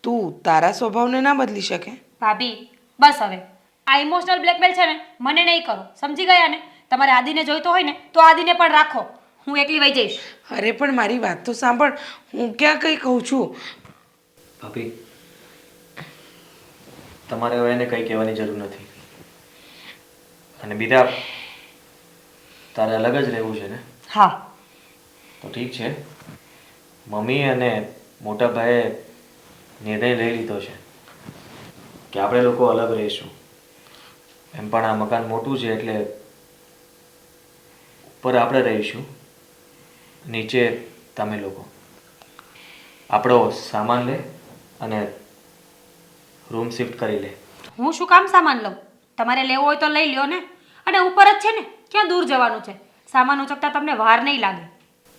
તું તારા સ્વભાવને ના બદલી શકે? ભાભી બસ હવે, આ ઇમોશનલ બ્લેકમેલ છે ને મને નહીં કરો, સમજી ગયા ને? તમારે આદિને જોઈતો હોય ને તો આદિને પણ રાખો, હું એકલી વહી જઈશ. અરે પણ મારી વાત તો સાંભળ, હું ક્યાં કંઈ કહું છું. ભાભી, તમારે હવે એને કંઈ કહેવાની જરૂર નથી. અને બીજા તારે અલગ જ રહેવું છે ને? હા. તો ઠીક છે, મમ્મી અને મોટા ભાઈએ નિર્ણય લઈ લીધો છે કે આપણે લોકો અલગ રહીશું. એમ પણ આ મકાન મોટું છે એટલે ઉપર આપણે રહીશું, નીચે તમે લોકો. આપણો સામાન લે અને રૂમ શિફ્ટ કરી લે. હું શું કામ સામાન લઉં? તમારે લેવો હોય તો લઈ લ્યો ને. અને ઉપર જ છે ને, ક્યાં દૂર જવાનું છે? સામાન ઉચકતા તમને વાર નહીં લાગે.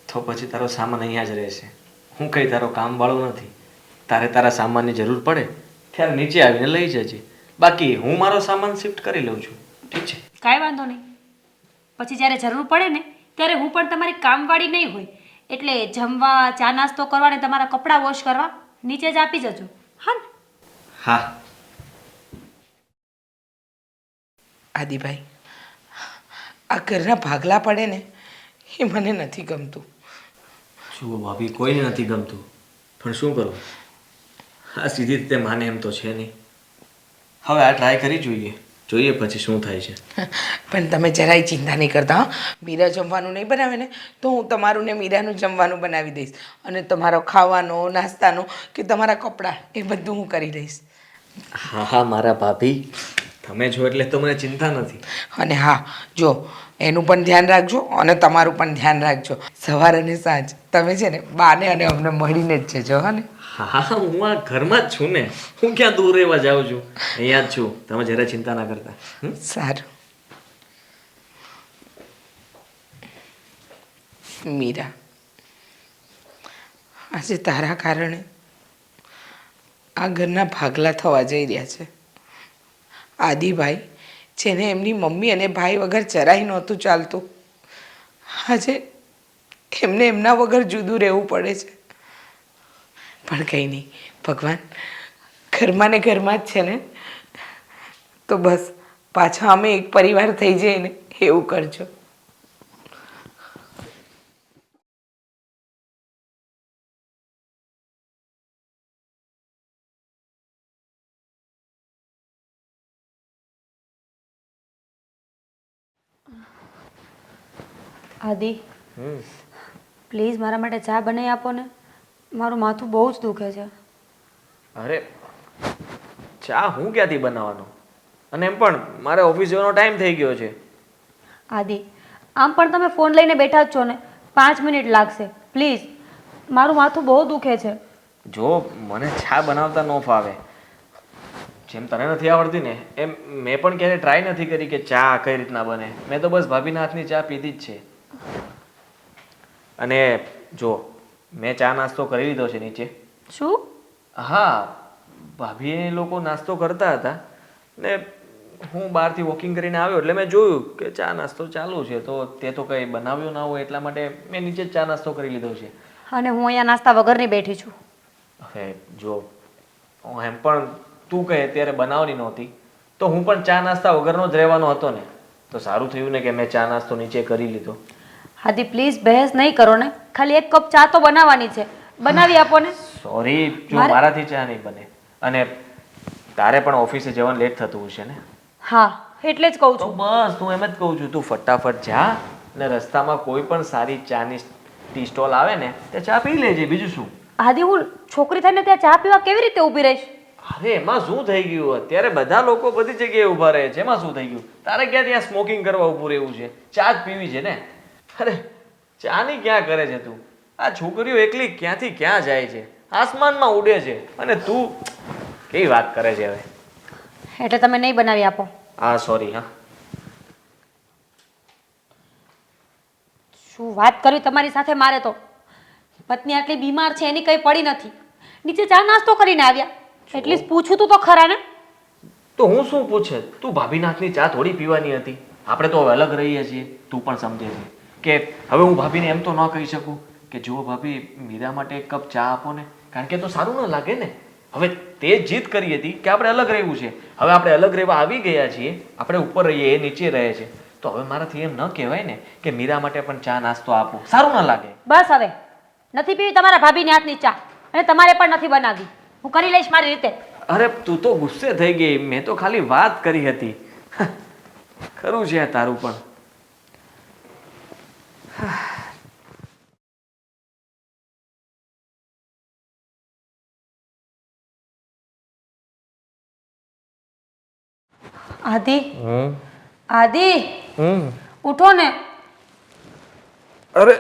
તો પછી તારો સામાન અહીંયા જ રહેશે. હું કંઈ તારો કામવાળો નથી. તારે તારા સામાનની જરૂર પડે ત્યારે નીચે આવીને લઈ જજે. બાકી હું મારો સામાન શિફ્ટ કરી લઉં છું. ઠીક છે? કાંઈ વાંધો નહીં. પછી જ્યારે જરૂર પડે ને ત્યારે હું પણ તમારી કામવાળી નહીં હોય, એટલે જમવા, ચા નાસ્તો કરવા ને તમારા કપડાં વોશ કરવા નીચે જ આપી જજો. હા ને? હા. આદિભાઈ, આ ઘરના ભાગલા પડે ને એ મને નથી ગમતું. શું ભાભી, કોઈને નથી ગમતું, પણ શું કરું? આ સીધી રીતે માને એમ તો છે નહીં. હવે આ ટ્રાય કરી જોઈએ પછી શું થાય છે. પણ તમે જરાય ચિંતા નહીં કરતા હો. મીરા જમવાનું નહીં બનાવે ને તો હું તમારું ને મીરાનું જમવાનું બનાવી દઈશ, અને તમારો ખાવાનો, નાસ્તાનો કે તમારા કપડાં એ બધું હું કરી દઈશ. હા હા મારા ભાભી, તમે છો એટલે તો મને ચિંતા નથી. અને હા, જો એનું પણ ધ્યાન રાખજો અને તમારું પણ ધ્યાન રાખજો. સવાર અને સાંજ તમે છે ને બાને અને અમને મળીને જ જજો. હા ને? હા હું આ ઘરમાં જ છું ને, હું ક્યાં દૂર રહેવા જાઉં છું, અહીંયા જ છું. તમે જરા ચિંતા ના કરતા. સારું. મીરા, આજે તારા કારણે આ ઘરના ભાગલા થવા જઈ રહ્યા છે. આદિભાઈ, જેને એમની મમ્મી અને ભાઈ વગર જરાય નહોતું ચાલતું, આજે એમને એમના વગર જુદું રહેવું પડે છે. પણ કંઈ નહીં, ભગવાન ઘરમાં ને ઘરમાં જ છે ને, તો બસ પાછા અમે એક પરિવાર થઈ જઈએ ને એવું કરજો. આદિ, પ્લીઝ મારા માટે ચા બનાવી આપો ને. મારું માથું બહુ જ દુખે છે. અરે ચા હું ક્યાંથી બનાવવાનો? અને એમ પણ મારે ઓફિસ જવાનો ટાઈમ થઈ ગયો છે. આદિ, આમ પણ તમે ફોન લઈને બેઠા જ છો ને, 5 મિનિટ લાગશે પ્લીઝ. મારું માથું બહુ દુખે છે. જો મને ચા બનાવતા ન ફાવે, જેમ તને નથી આવડતી ને એમ મેં પણ ક્યારેય ટ્રાય નથી કરી કે ચા કઈ રીતના બને. મેં તો બસ ભાભીના હાથની ચા પીધી જ છે. અને જો મેં ચા નાસ્તો કરી લીધો છે નીચે. શું? હા, ભાભી લોકો નાસ્તો કરતા હતા ને હું બહારથી વોકિંગ કરીને આવ્યો એટલે મેં જોયું કે ચા નાસ્તો ચાલુ છે, તો તે તો કંઈ બનાવ્યો ના હોય એટલા માટે મેં નીચે જ ચા નાસ્તો કરી લીધો છે. અને હું અહીંયા નાસ્તા વગરની બેઠી છું. હવે જો એમ પણ તું કહે ત્યારે બનાવવાની નહોતી, તો હું પણ ચા નાસ્તા વગરનો જ રહેવાનો હતો ને, તો સારું થયું ને કે મેં ચા નાસ્તો નીચે કરી લીધો. આદિ પ્લીઝ બહેસ નહીં કરો ને, ખાલી 1 કપ ચા તો બનાવવાની છે, બનાવી આપો ને. સોરી, જો મારાથી ચા નહીં બને અને તારે પણ ઓફિસે જવાનું લેટ થતું હશે ને. હા, એટલે જ કહું તો છું. બસ હું એમ જ કહું છું, તું ફટાફટ જા ને રસ્તામાં કોઈ પણ સારી ચાની ટી સ્ટોલ આવે ને તે ચા પી લેજે, બીજું શું. આદિ, હું છોકરી થઈને ત્યાં ચા પીવા કેવી રીતે ઊભી રહીશ? અરે એમાં શું થઈ ગયું? અત્યારે બધા લોકો બધી જગ્યાએ ઊભા રહે છે, એમાં શું થઈ ગયું? તારે ક્યાં ત્યાં સ્મોકિંગ કરવા ઊભું રહેવું છે? ચા જ પીવી છે ને. અરે ચાની ક્યાં કરે છે તું? આ છોકરીઓ એકલી ક્યાંથી ક્યાં જાય છે, આસમાનમાં ઉડે છે, અને તું કેવી વાત કરે છે હવે? એટલે તમે નહીં બનાવી આપો? હા સોરી. હા શું વાત કરવી તમારી સાથે મારે તો? પત્ની આટલી બીમાર છે એની કંઈ પડી નથી, નીચે ચા નાસ્તો કરીને આવ્યા, એટલીસ્ટ પૂછું તું તો ખરા ને. તો હું શું પૂછે? તું ભાભીના હાથની ચા થોડી પીવાની હતી? આપણે તો હવે અલગ રહીએ છીએ, તું પણ સમજે છે કે હવે હું ભાભીને એમ તો ન કહી શકું કે જુઓ ભાભી મીરા માટે 1 કપ ચા આપો ને, કારણ કે તો સારું ન લાગે ને. હવે તે જ જીદ કરી હતી કે આપણે અલગ રહેવું છે, હવે આપણે અલગ રહેવા આવી ગયા છીએ, આપણે ઉપર રહીએ એ નીચે રહે છે, તો હવે મારાથી એમ ન કહેવાય ને કે મીરા માટે પણ ચા નાસ્તો આપો, સારું ન લાગે. બસ હવે નથી પીવી તમારા ભાભીની હાથની ચા, અને તમારે પણ નથી બનાવી. હું કરી લઈશ મારી રીતે. અરે તું તો ગુસ્સે થઈ ગઈ, મેં તો ખાલી વાત કરી હતી. ખરું છે તારું પણ. આદિ, આદિ, ઉઠો ને. અરે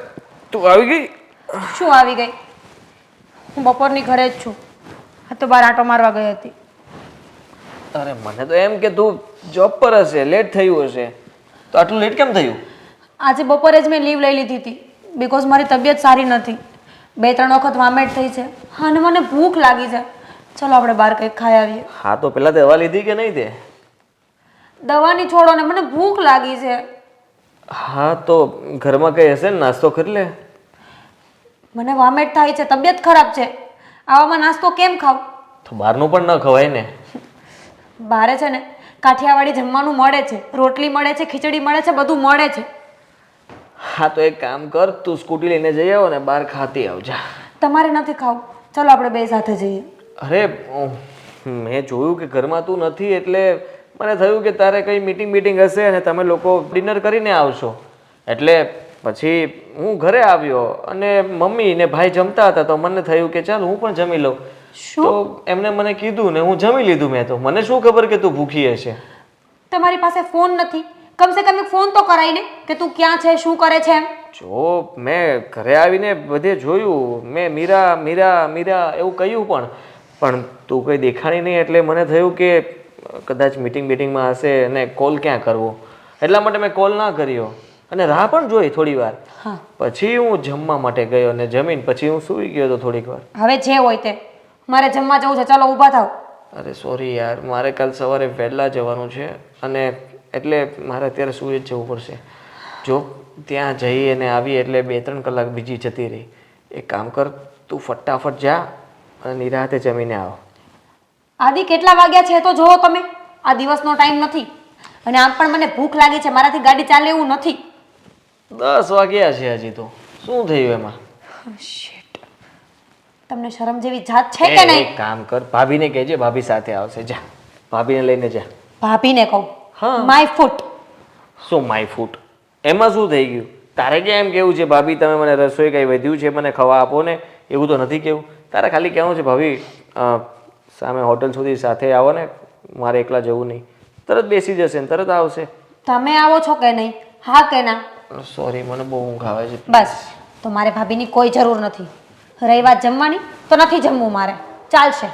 તું આવી ગઈ? શું આવી ગઈ? હું બપોરની ઘરે જ છું, આ તો બહાર આંટો મારવા ગઈ હતી. અરે મને તો એમ કે તું જોબ પર હશે, લેટ થયું હશે, તો આટલું લેટ કેમ થયું? આજે બપોરે જ મેં લીવ લઈ લીધી હતી, બિકોઝ મારી તબિયત સારી નથી. 2-3 વખત વામેટ થઈ છે અને મને ભૂખ લાગી છે. ચલો આપણે બહાર કંઈક ખાઈ આવીએ. હા તો પેલા દવા લીધી કે નહીં તે? દવાની છોડો ને, મને ભૂખ લાગી છે. હા તો ઘરમાં કઈ હશે ને, નાસ્તો કરી લે. મને વામેટ થાય છે, તબિયત ખરાબ છે, આવામાં નાસ્તો કેમ ખાવ? તો બહારનું પણ ન ખવાય ને. બારે છે ને કાઠિયાવાડી જમવાનું મળે છે, રોટલી મળે છે, ખીચડી મળે છે, બધું મળે છે. હા તો એક કામ કર, તું સ્કૂટી લઈને જઈ આવો ને બહાર ખાતી આવજા. તમારે નથી ખાવું, ચલો આપણે 2 સાથે જઈએ. અરે મેં જોયું કે ઘરમાં તું નથી એટલે મને થયું કે તારે કઈ મીટિંગ હશે અને તમે લોકો ડિનર કરીને આવશો, એટલે પછી હું ઘરે આવ્યો અને મમ્મી ને ભાઈ જમતા હતા, તો મને થયું કે ચાલ હું પણ જમી લઉં. તો એમને મને કીધું ને હું જમી લીધું. મેં તો, મને શું ખબર કે તું ભૂખી હશે. તમારી પાસે ફોન નથી, કમસે કમ એક ફોન તો કરાય ને કે તું ક્યાં છે, શું કરે છે એમ. જો મેં ઘરે આવીને બધે જોયું, મેં મીરા મીરા મીરા એવું કહ્યું, પણ તું કંઈ દેખાણી નહીં, એટલે મને થયું કે કદાચ મીટિંગમાં હશે અને કોલ ક્યાં કરવો, એટલા માટે મેં કોલ ના કર્યો અને રાહ પણ જોઈ થોડી વાર. પછી હું જમવા માટે ગયો અને જમીન પછી હું સૂઈ ગયો હતો થોડીક વાર. હવે જે હોય તે, મારે જમવા જવું છે, ચાલો ઊભા થાવ. અરે સોરી યાર, મારે કાલ સવારે વહેલા જવાનું છે અને એટલે મારે અત્યારે સૂઈ જ જવું પડશે. જો ત્યાં જઈ અને આવી એટલે 2-3 કલાક બીજી જતી રહી. એક કામ કર, તું ફટાફટ જા અને નિરાતે જમીને આવ. આદિ, કેટલા વાગ્યા છે તો જોવો તમે, આ દિવસનો ટાઈમ નથી, અને આમ પણ મને ભૂખ લાગી છે, મારાથી ગાડી ચાલે એવું નથી. 10 વાગ્યા છે હજી તો, શું થયું એમાં? શિટ, તમને શરમ જેવી જાત છે કે નહીં? એક કામ કર, ભાભીને કહેજે, ભાભી સાથે આવશે. જા ભાભીને લઈને જા. ભાભીને કહું? હા. My foot. શું માય ફૂટ? એમાં શું થઈ ગયું? તારે ક્યાં એમ કેવું છે ભાભી તમે મને રસોઈ કંઈ વધ્યું છે મને ખવા આપો ને, એવું તો નથી કેવું. તારે ખાલી કહેવું છે ભાભી સામે હોટલ સુધી સાથે આવો ને, મારે એકલા જવું નહીં. તરત બેસી જશે ને તરત આવશે. તમે આવો છો કે નહીં? હા કે ના? સોરી, મને બહુ ઊંઘ આવે છે. બસ, તો મારે ભાભીની કોઈ જરૂર નથી. રહી વાત જમવાની, તો નથી જમવું મારે, ચાલશે.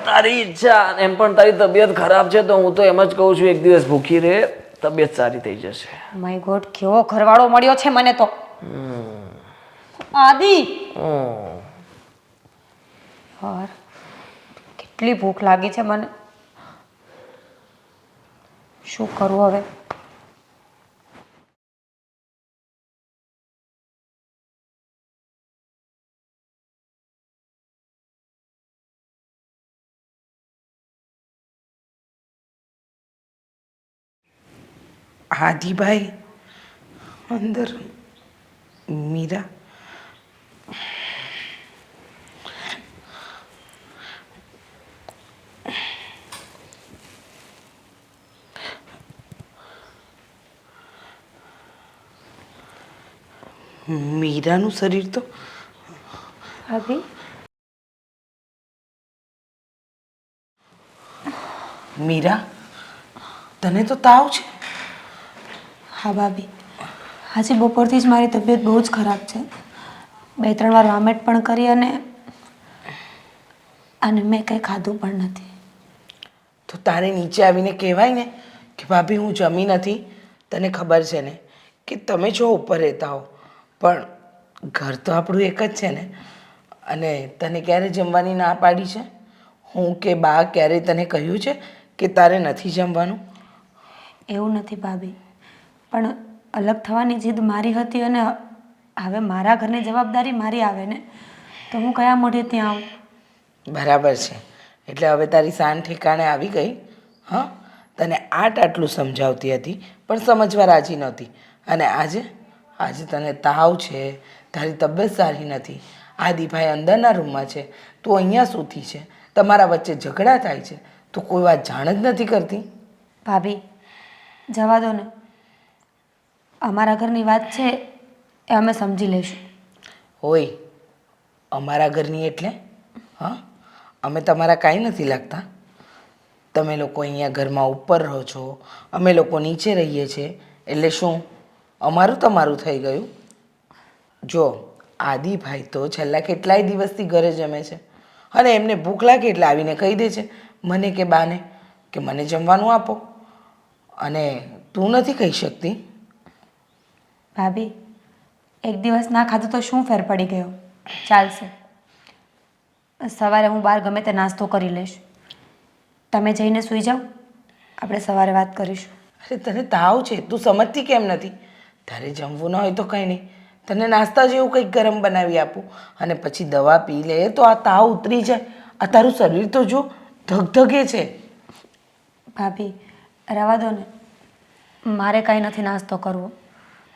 તારી ઈચ્છા. એમ પણ તારી તબિયત ખરાબ છે તો હું તો એમ જ કહું છું, એક દિવસ ભૂખી રહે, તબિયત સારી થઈ જશે. માય ગોડ, કેવો ઘરવાળો મળ્યો છે મને તો. આદિ યાર, કેટલી ભૂખ લાગી છે મને. શું કરું હવે? આદિભાઈ અંદર. મીરા, મીરાનું શરીર તો ભાભી, મીરા, તને તો તાવ છે? હા ભાભી, આજે બપોરથી જ મારી તબિયત બહુ જ ખરાબ છે. 2-3 વાર વોમિટ પણ કરી અને મેં કંઈ ખાધું પણ નથી. તો તારે નીચે આવીને કહેવાય ને કે ભાભી હું જમી નથી. તને ખબર છે ને કે તમે જો ઉપર રહેતા હો, પણ ઘર તો આપણું એક જ છે ને. અને તને ક્યારે જમવાની ના પાડી છે? હું કે બા ક્યારે તને કહ્યું છે કે તારે નથી જમવાનું? એવું નથી ભાભી, પણ અલગ થવાની જીદ મારી હતી અને હવે મારા ઘરની જવાબદારી મારી આવે ને, તો હું કયા મોઢે ત્યાં આવું? બરાબર છે. એટલે હવે તારી શાન ઠેકાણે આવી ગઈ. હા, તને આટલું સમજાવતી હતી પણ સમજવા રાજી નહોતી. અને આજે તને તાવ છે, તારી તબિયત સારી નથી, આદિભાઈ અંદરના રૂમમાં છે, તું અહીંયા સૂતી છે, તમારા વચ્ચે ઝઘડા થાય છે, તું કોઈ વાત જાણ જ નથી કરતી. ભાભી, જવા દો ને. અમારા ઘરની વાત છે એ અમે સમજી લઈશું. હોય અમારા ઘરની એટલે? હા, અમે તમારા કાંઈ નથી લાગતા. તમે લોકો અહીંયા ઘરમાં ઉપર રહો છો, અમે લોકો નીચે રહીએ છીએ, એટલે શું અમારું તમારું થઈ ગયું? જો આદિભાઈ તો છેલ્લા કેટલાય દિવસથી ઘરે જમે છે અને એમને ભૂખ લાગે એટલે આવીને કહી દે છે મને કે બાને કે મને જમવાનું આપો. અને તું નથી કહી શકતી? ભાભી, એક દિવસ ના ખાધું તો શું ફેર પડી ગયો? ચાલશે. સવારે હું બહાર ગમે તે નાસ્તો કરી લઈશ. તમે જઈને સૂઈ જાઓ, આપણે સવારે વાત કરીશું. અરે તને તાવ છે, તું સમજતી કેમ નથી? તારે જમવું ન હોય તો કંઈ નહીં, તને નાસ્તા જેવું કંઈક ગરમ બનાવી આપું અને પછી દવા પી લે તો આ તાવ ઉતરી જાય. આ તારું શરીર તો જો ધગધગે છે. ભાભી, રહેવા દો ને. મારે કાંઈ નથી નાસ્તો કરવો.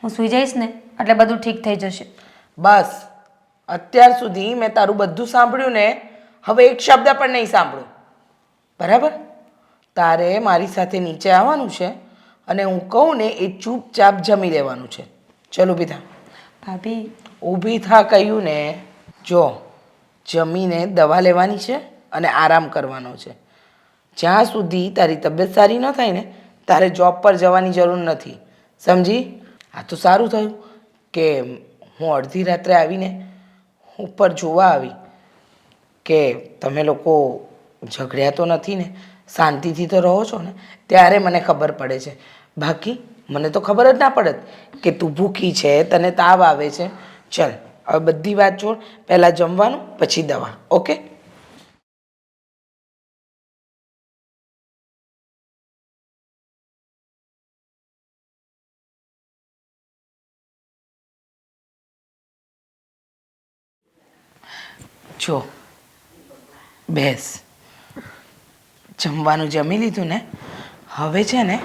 હું સૂઈ જઈશ ને એટલે બધું ઠીક થઈ જશે. બસ, અત્યાર સુધી મેં તારું બધું સાંભળ્યું ને, હવે એક શબ્દ પણ નહીં સાંભળું. બરાબર? તારે મારી સાથે નીચે આવવાનું છે અને હું કહું ને એ ચૂપચાપ જમી લેવાનું છે. ચલ ઊભી થા. ભાભી, ઊભી થા કહ્યું ને. જો જમીને દવા લેવાની છે અને આરામ કરવાનો છે. જ્યાં સુધી તારી તબિયત સારી ન થાય ને તારે જોબ પર જવાની જરૂર નથી, સમજી? આ તો સારું થયું કે હું અડધી રાત્રે આવીને ઉપર જોવા આવી કે તમે લોકો ઝઘડ્યા તો નથી ને, શાંતિથી તો રહો છો ને, ત્યારે મને ખબર પડે છે. બાકી મને તો ખબર જ ના પડત કે તું ભૂખી છે, તને તાવ આવે છે. ચલ હવે બધી વાત છોડ, પહેલાં જમવાનું પછી દવા. ઓકે? જો બેસ. જમવાનું જમી લીધું ને, હવે છે ને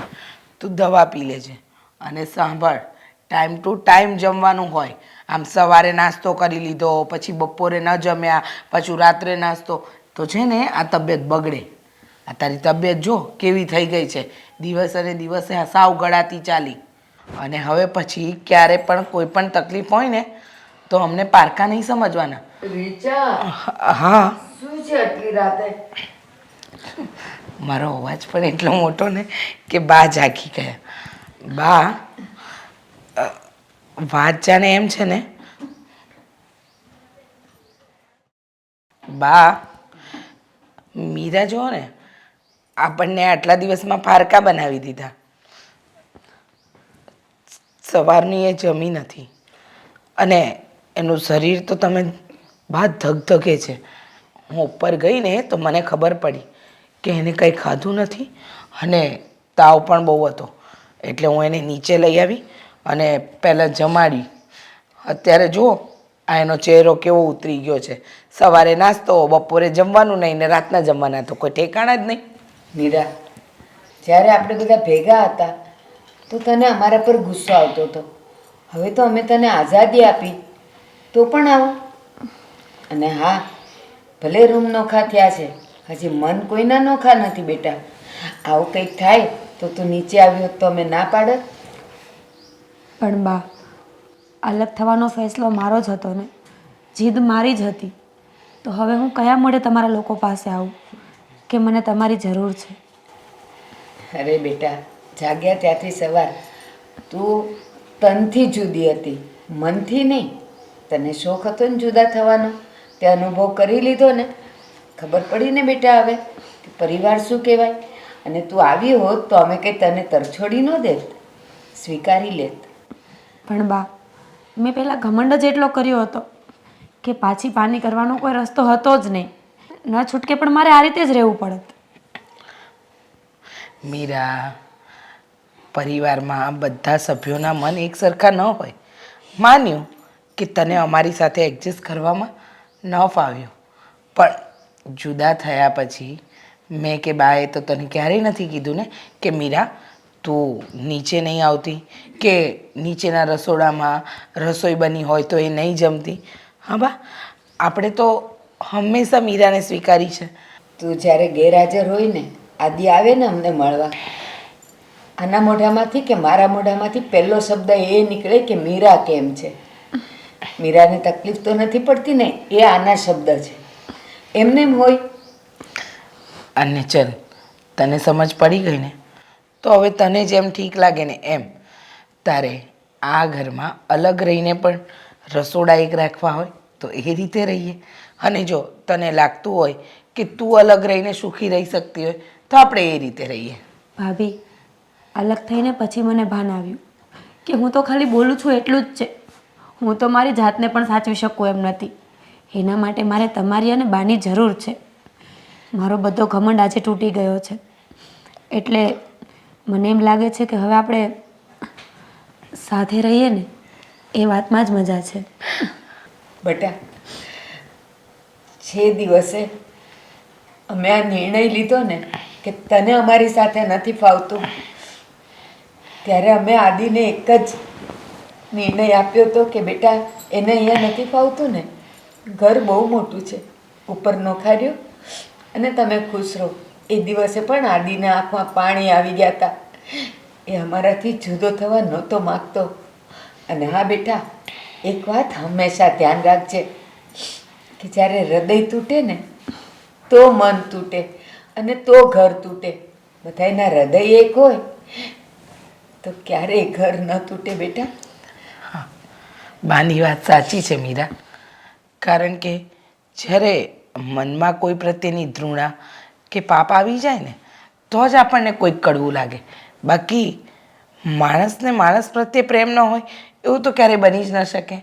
તું દવા પી લેજે. અને સાંભળ, ટાઈમ ટુ ટાઈમ જમવાનું હોય. આમ સવારે નાસ્તો કરી લીધો, પછી બપોરે ન જમ્યા, પાછું રાત્રે નાસ્તો, તો છે ને આ તબિયત બગડે. આ તારી તબિયત જો કેવી થઈ ગઈ છે, દિવસે ને દિવસે સાવ ગળાતી ચાલી. અને હવે પછી ક્યારે પણ કોઈ પણ તકલીફ હોય ને તો અમને પારકા નહીં સમજવાના. રીચા હા, શું છે આટલી રાતે? મારો અવાજ પણ એટલો મોટો ને કે બા જાગી ગયા. બા, વાત જાણે એમ છે ને બા, મીરા જો ને આપણને આટલા દિવસમાં પારકા બનાવી દીધા. સવારની એ જમી નથી અને એનું શરીર તો તમે બા ધગધગે છે. હું ઉપર ગઈ ને તો મને ખબર પડી કે એને કંઈ ખાધું નથી અને તાવ પણ બહુ હતો. એટલે હું એને નીચે લઈ આવી અને પહેલાં જમાડી. અત્યારે જુઓ આ એનો ચહેરો કેવો ઉતરી ગયો છે. સવારે નાસ્તો, બપોરે જમવાનું નહીં ને રાતના જમવાના તો કોઈ ઠેકાણા જ નહીં. મીરા, જ્યારે આપણે બધા ભેગા હતા તો તને અમારા પર ગુસ્સો આવતો હતો. હવે તો અમે તને આઝાદી આપી તો પણ આવો. અને હા, ભલે રૂમ નોખા થયા છે, હજી મન કોઈના નોખા નથી બેટા. આવું કંઈક થાય તો તું નીચે આવ્યો તો અમે ના પાડત. પણ બા, અલગ થવાનો ફેસલો મારો જ હતો ને, જીદ મારી જ હતી. તો હવે હું કયા મોડે તમારા લોકો પાસે આવું કે મને તમારી જરૂર છે? અરે બેટા, જાગ્યા ત્યાંથી સવાર તું તનથી જુદી હતી, મનથી નહીં. તને શોખ હતો ને જુદા થવાનો, તે અનુભવ કરી લીધો ને. ખબર પડી ને બેટા હવે કે પરિવાર શું કહેવાય. અને તું આવી હોત તો અમે કંઈ તને તરછોડી ન દેત, સ્વીકારી લેત. પણ બા, મેં પહેલાં ઘમંડ જ એટલો કર્યો હતો કે પાછી પાની કરવાનો કોઈ રસ્તો હતો જ નહીં. ન છૂટકે પણ મારે આ રીતે જ રહેવું પડત. મીરા, પરિવારમાં બધા સભ્યોના મન એક સરખા ન હોય. માન્યું કે તને અમારી સાથે એડજસ્ટ કરવામાં ન ફાવ્યું, પણ જુદા થયા પછી મેં કે બાએ તો તને ક્યારેય નથી કીધું ને કે મીરા તું નીચે નહીં આવતી કે નીચેના રસોડામાં રસોઈ બની હોય તો એ નહીં જમતી. હા બા, આપણે તો હંમેશા મીરાને સ્વીકારી છે. તું જ્યારે ગેરહાજર હોય ને, આદિ આવે ને અમને મળવા, આના મોઢામાંથી કે મારા મોઢામાંથી પહેલો શબ્દ એ નીકળે કે મીરા કેમ છે. મીરાને તકલીફ તો નથી પડતી ને, એ આના શબ્દ છે. એમને એમ હોય. અને ચલ, તને સમજ પડી ગઈ ને, તો હવે તને જેમ ઠીક લાગે ને એમ તારે આ ઘરમાં અલગ રહીને પણ રસોડા એક રાખવા હોય તો એ રીતે રહીએ. અને જો તને લાગતું હોય કે તું અલગ રહીને સુખી રહી શકતી હોય તો આપણે એ રીતે રહીએ. ભાભી, અલગ થઈને પછી મને ભાન આવ્યું કે હું તો ખાલી બોલું છું એટલું જ છે. હું તો મારી જાતને પણ સાચવી શકું એમ નથી. એના માટે મારે તમારી અને બાની જરૂર છે. મારો બધો ઘમંડ આજે તૂટી ગયો છે. એટલે મને એમ લાગે છે કે હવે આપણે સાથે રહીએ ને એ વાતમાં જ મજા છે. બટા, જે દિવસે અમે આ નિર્ણય લીધો ને કે તને અમારી સાથે નથી ફાવતું, ત્યારે અમે આદિને એક જ નિર્ણય આપ્યો હતો કે બેટા એને અહીંયા નથી ફાવતું ને, ઘર બહુ મોટું છે, ઉપર નોખાર્યો અને તમે ખુશ રહો. એ દિવસે પણ આદિના આંખમાં પાણી આવી ગયા હતા. એ અમારાથી જુદો થવા નહોતો માગતો. અને હા બેટા, એક વાત હંમેશા ધ્યાન રાખજે કે જ્યારે હૃદય તૂટે ને તો મન તૂટે અને તો ઘર તૂટે. બધાયના હૃદય એક હોય તો ક્યારેય ઘર ન તૂટે બેટા. બાની વાત સાચી છે મીરા, કારણ કે જ્યારે મનમાં કોઈ પ્રત્યેની ધૃણા કે પાપ આવી જાય ને તો જ આપણને કોઈક કડવું લાગે. બાકી માણસને માણસ પ્રત્યે પ્રેમ ન હોય એવું તો ક્યારેય બની જ ન શકે.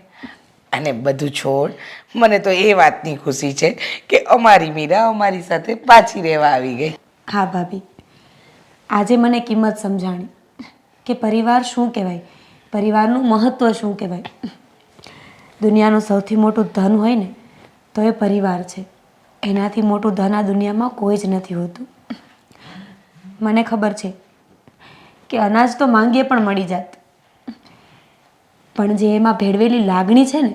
અને બધું છોડ, મને તો એ વાતની ખુશી છે કે અમારી મીરા અમારી સાથે પાછી રહેવા આવી ગઈ. હા ભાભી, આજે મને કિંમત સમજાણી કે પરિવાર શું કહેવાય, પરિવારનું મહત્ત્વ શું કહેવાય. દુનિયાનું સૌથી મોટું ધન હોય ને તો એ પરિવાર છે. એનાથી મોટું ધન આ દુનિયામાં કોઈ જ નથી હોતું. મને ખબર છે કે અનાજ તો માંગીએ પણ મળી જાત, પણ જે એમાં ભેળવેલી લાગણી છે ને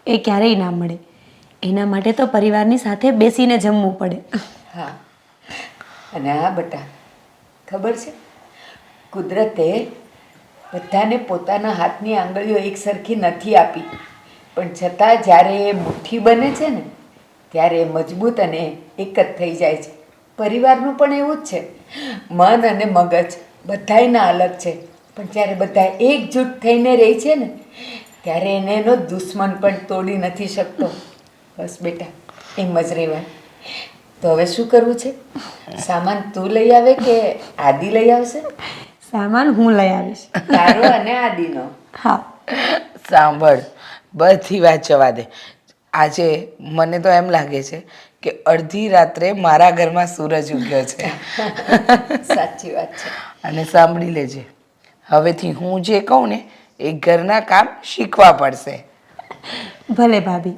એ ક્યારેય ના મળે. એના માટે તો પરિવારની સાથે બેસીને જમવું પડે. હા, અને હા બટા, ખબર છે કુદરતે બધાને પોતાના હાથની આંગળીઓ એક સરખી નથી આપી. પણ છતાં જ્યારે એ મુઠ્ઠી બને છે ને ત્યારે એ મજબૂત અને એક જ થઈ જાય છે. પરિવારનું પણ એવું જ છે. મન અને મગજ બધાયના અલગ છે, પણ જ્યારે બધા એકજૂટ થઈને રહે છે ને ત્યારે એને એનો દુશ્મન પણ તોડી નથી શકતો. બસ બેટા, એમ જ રહેવાય. તો હવે શું કરવું છે? સામાન તું લઈ આવે કે આદિ લઈ આવશે? સામાન હું લઈ આવીશ. તારો અને આદિનો. હા. સાંભળ, બધી વાત જવા દે. આજે મને તો એમ લાગે છે કે અડધી રાત્રે મારા ઘરમાં સૂરજ ઉગ્યો છે. સાચી વાત છે. અને સાંભળી લેજે, હવેથી હું જે કહું ને એ ઘરના કામ શીખવા પડશે. ભલે ભાભી.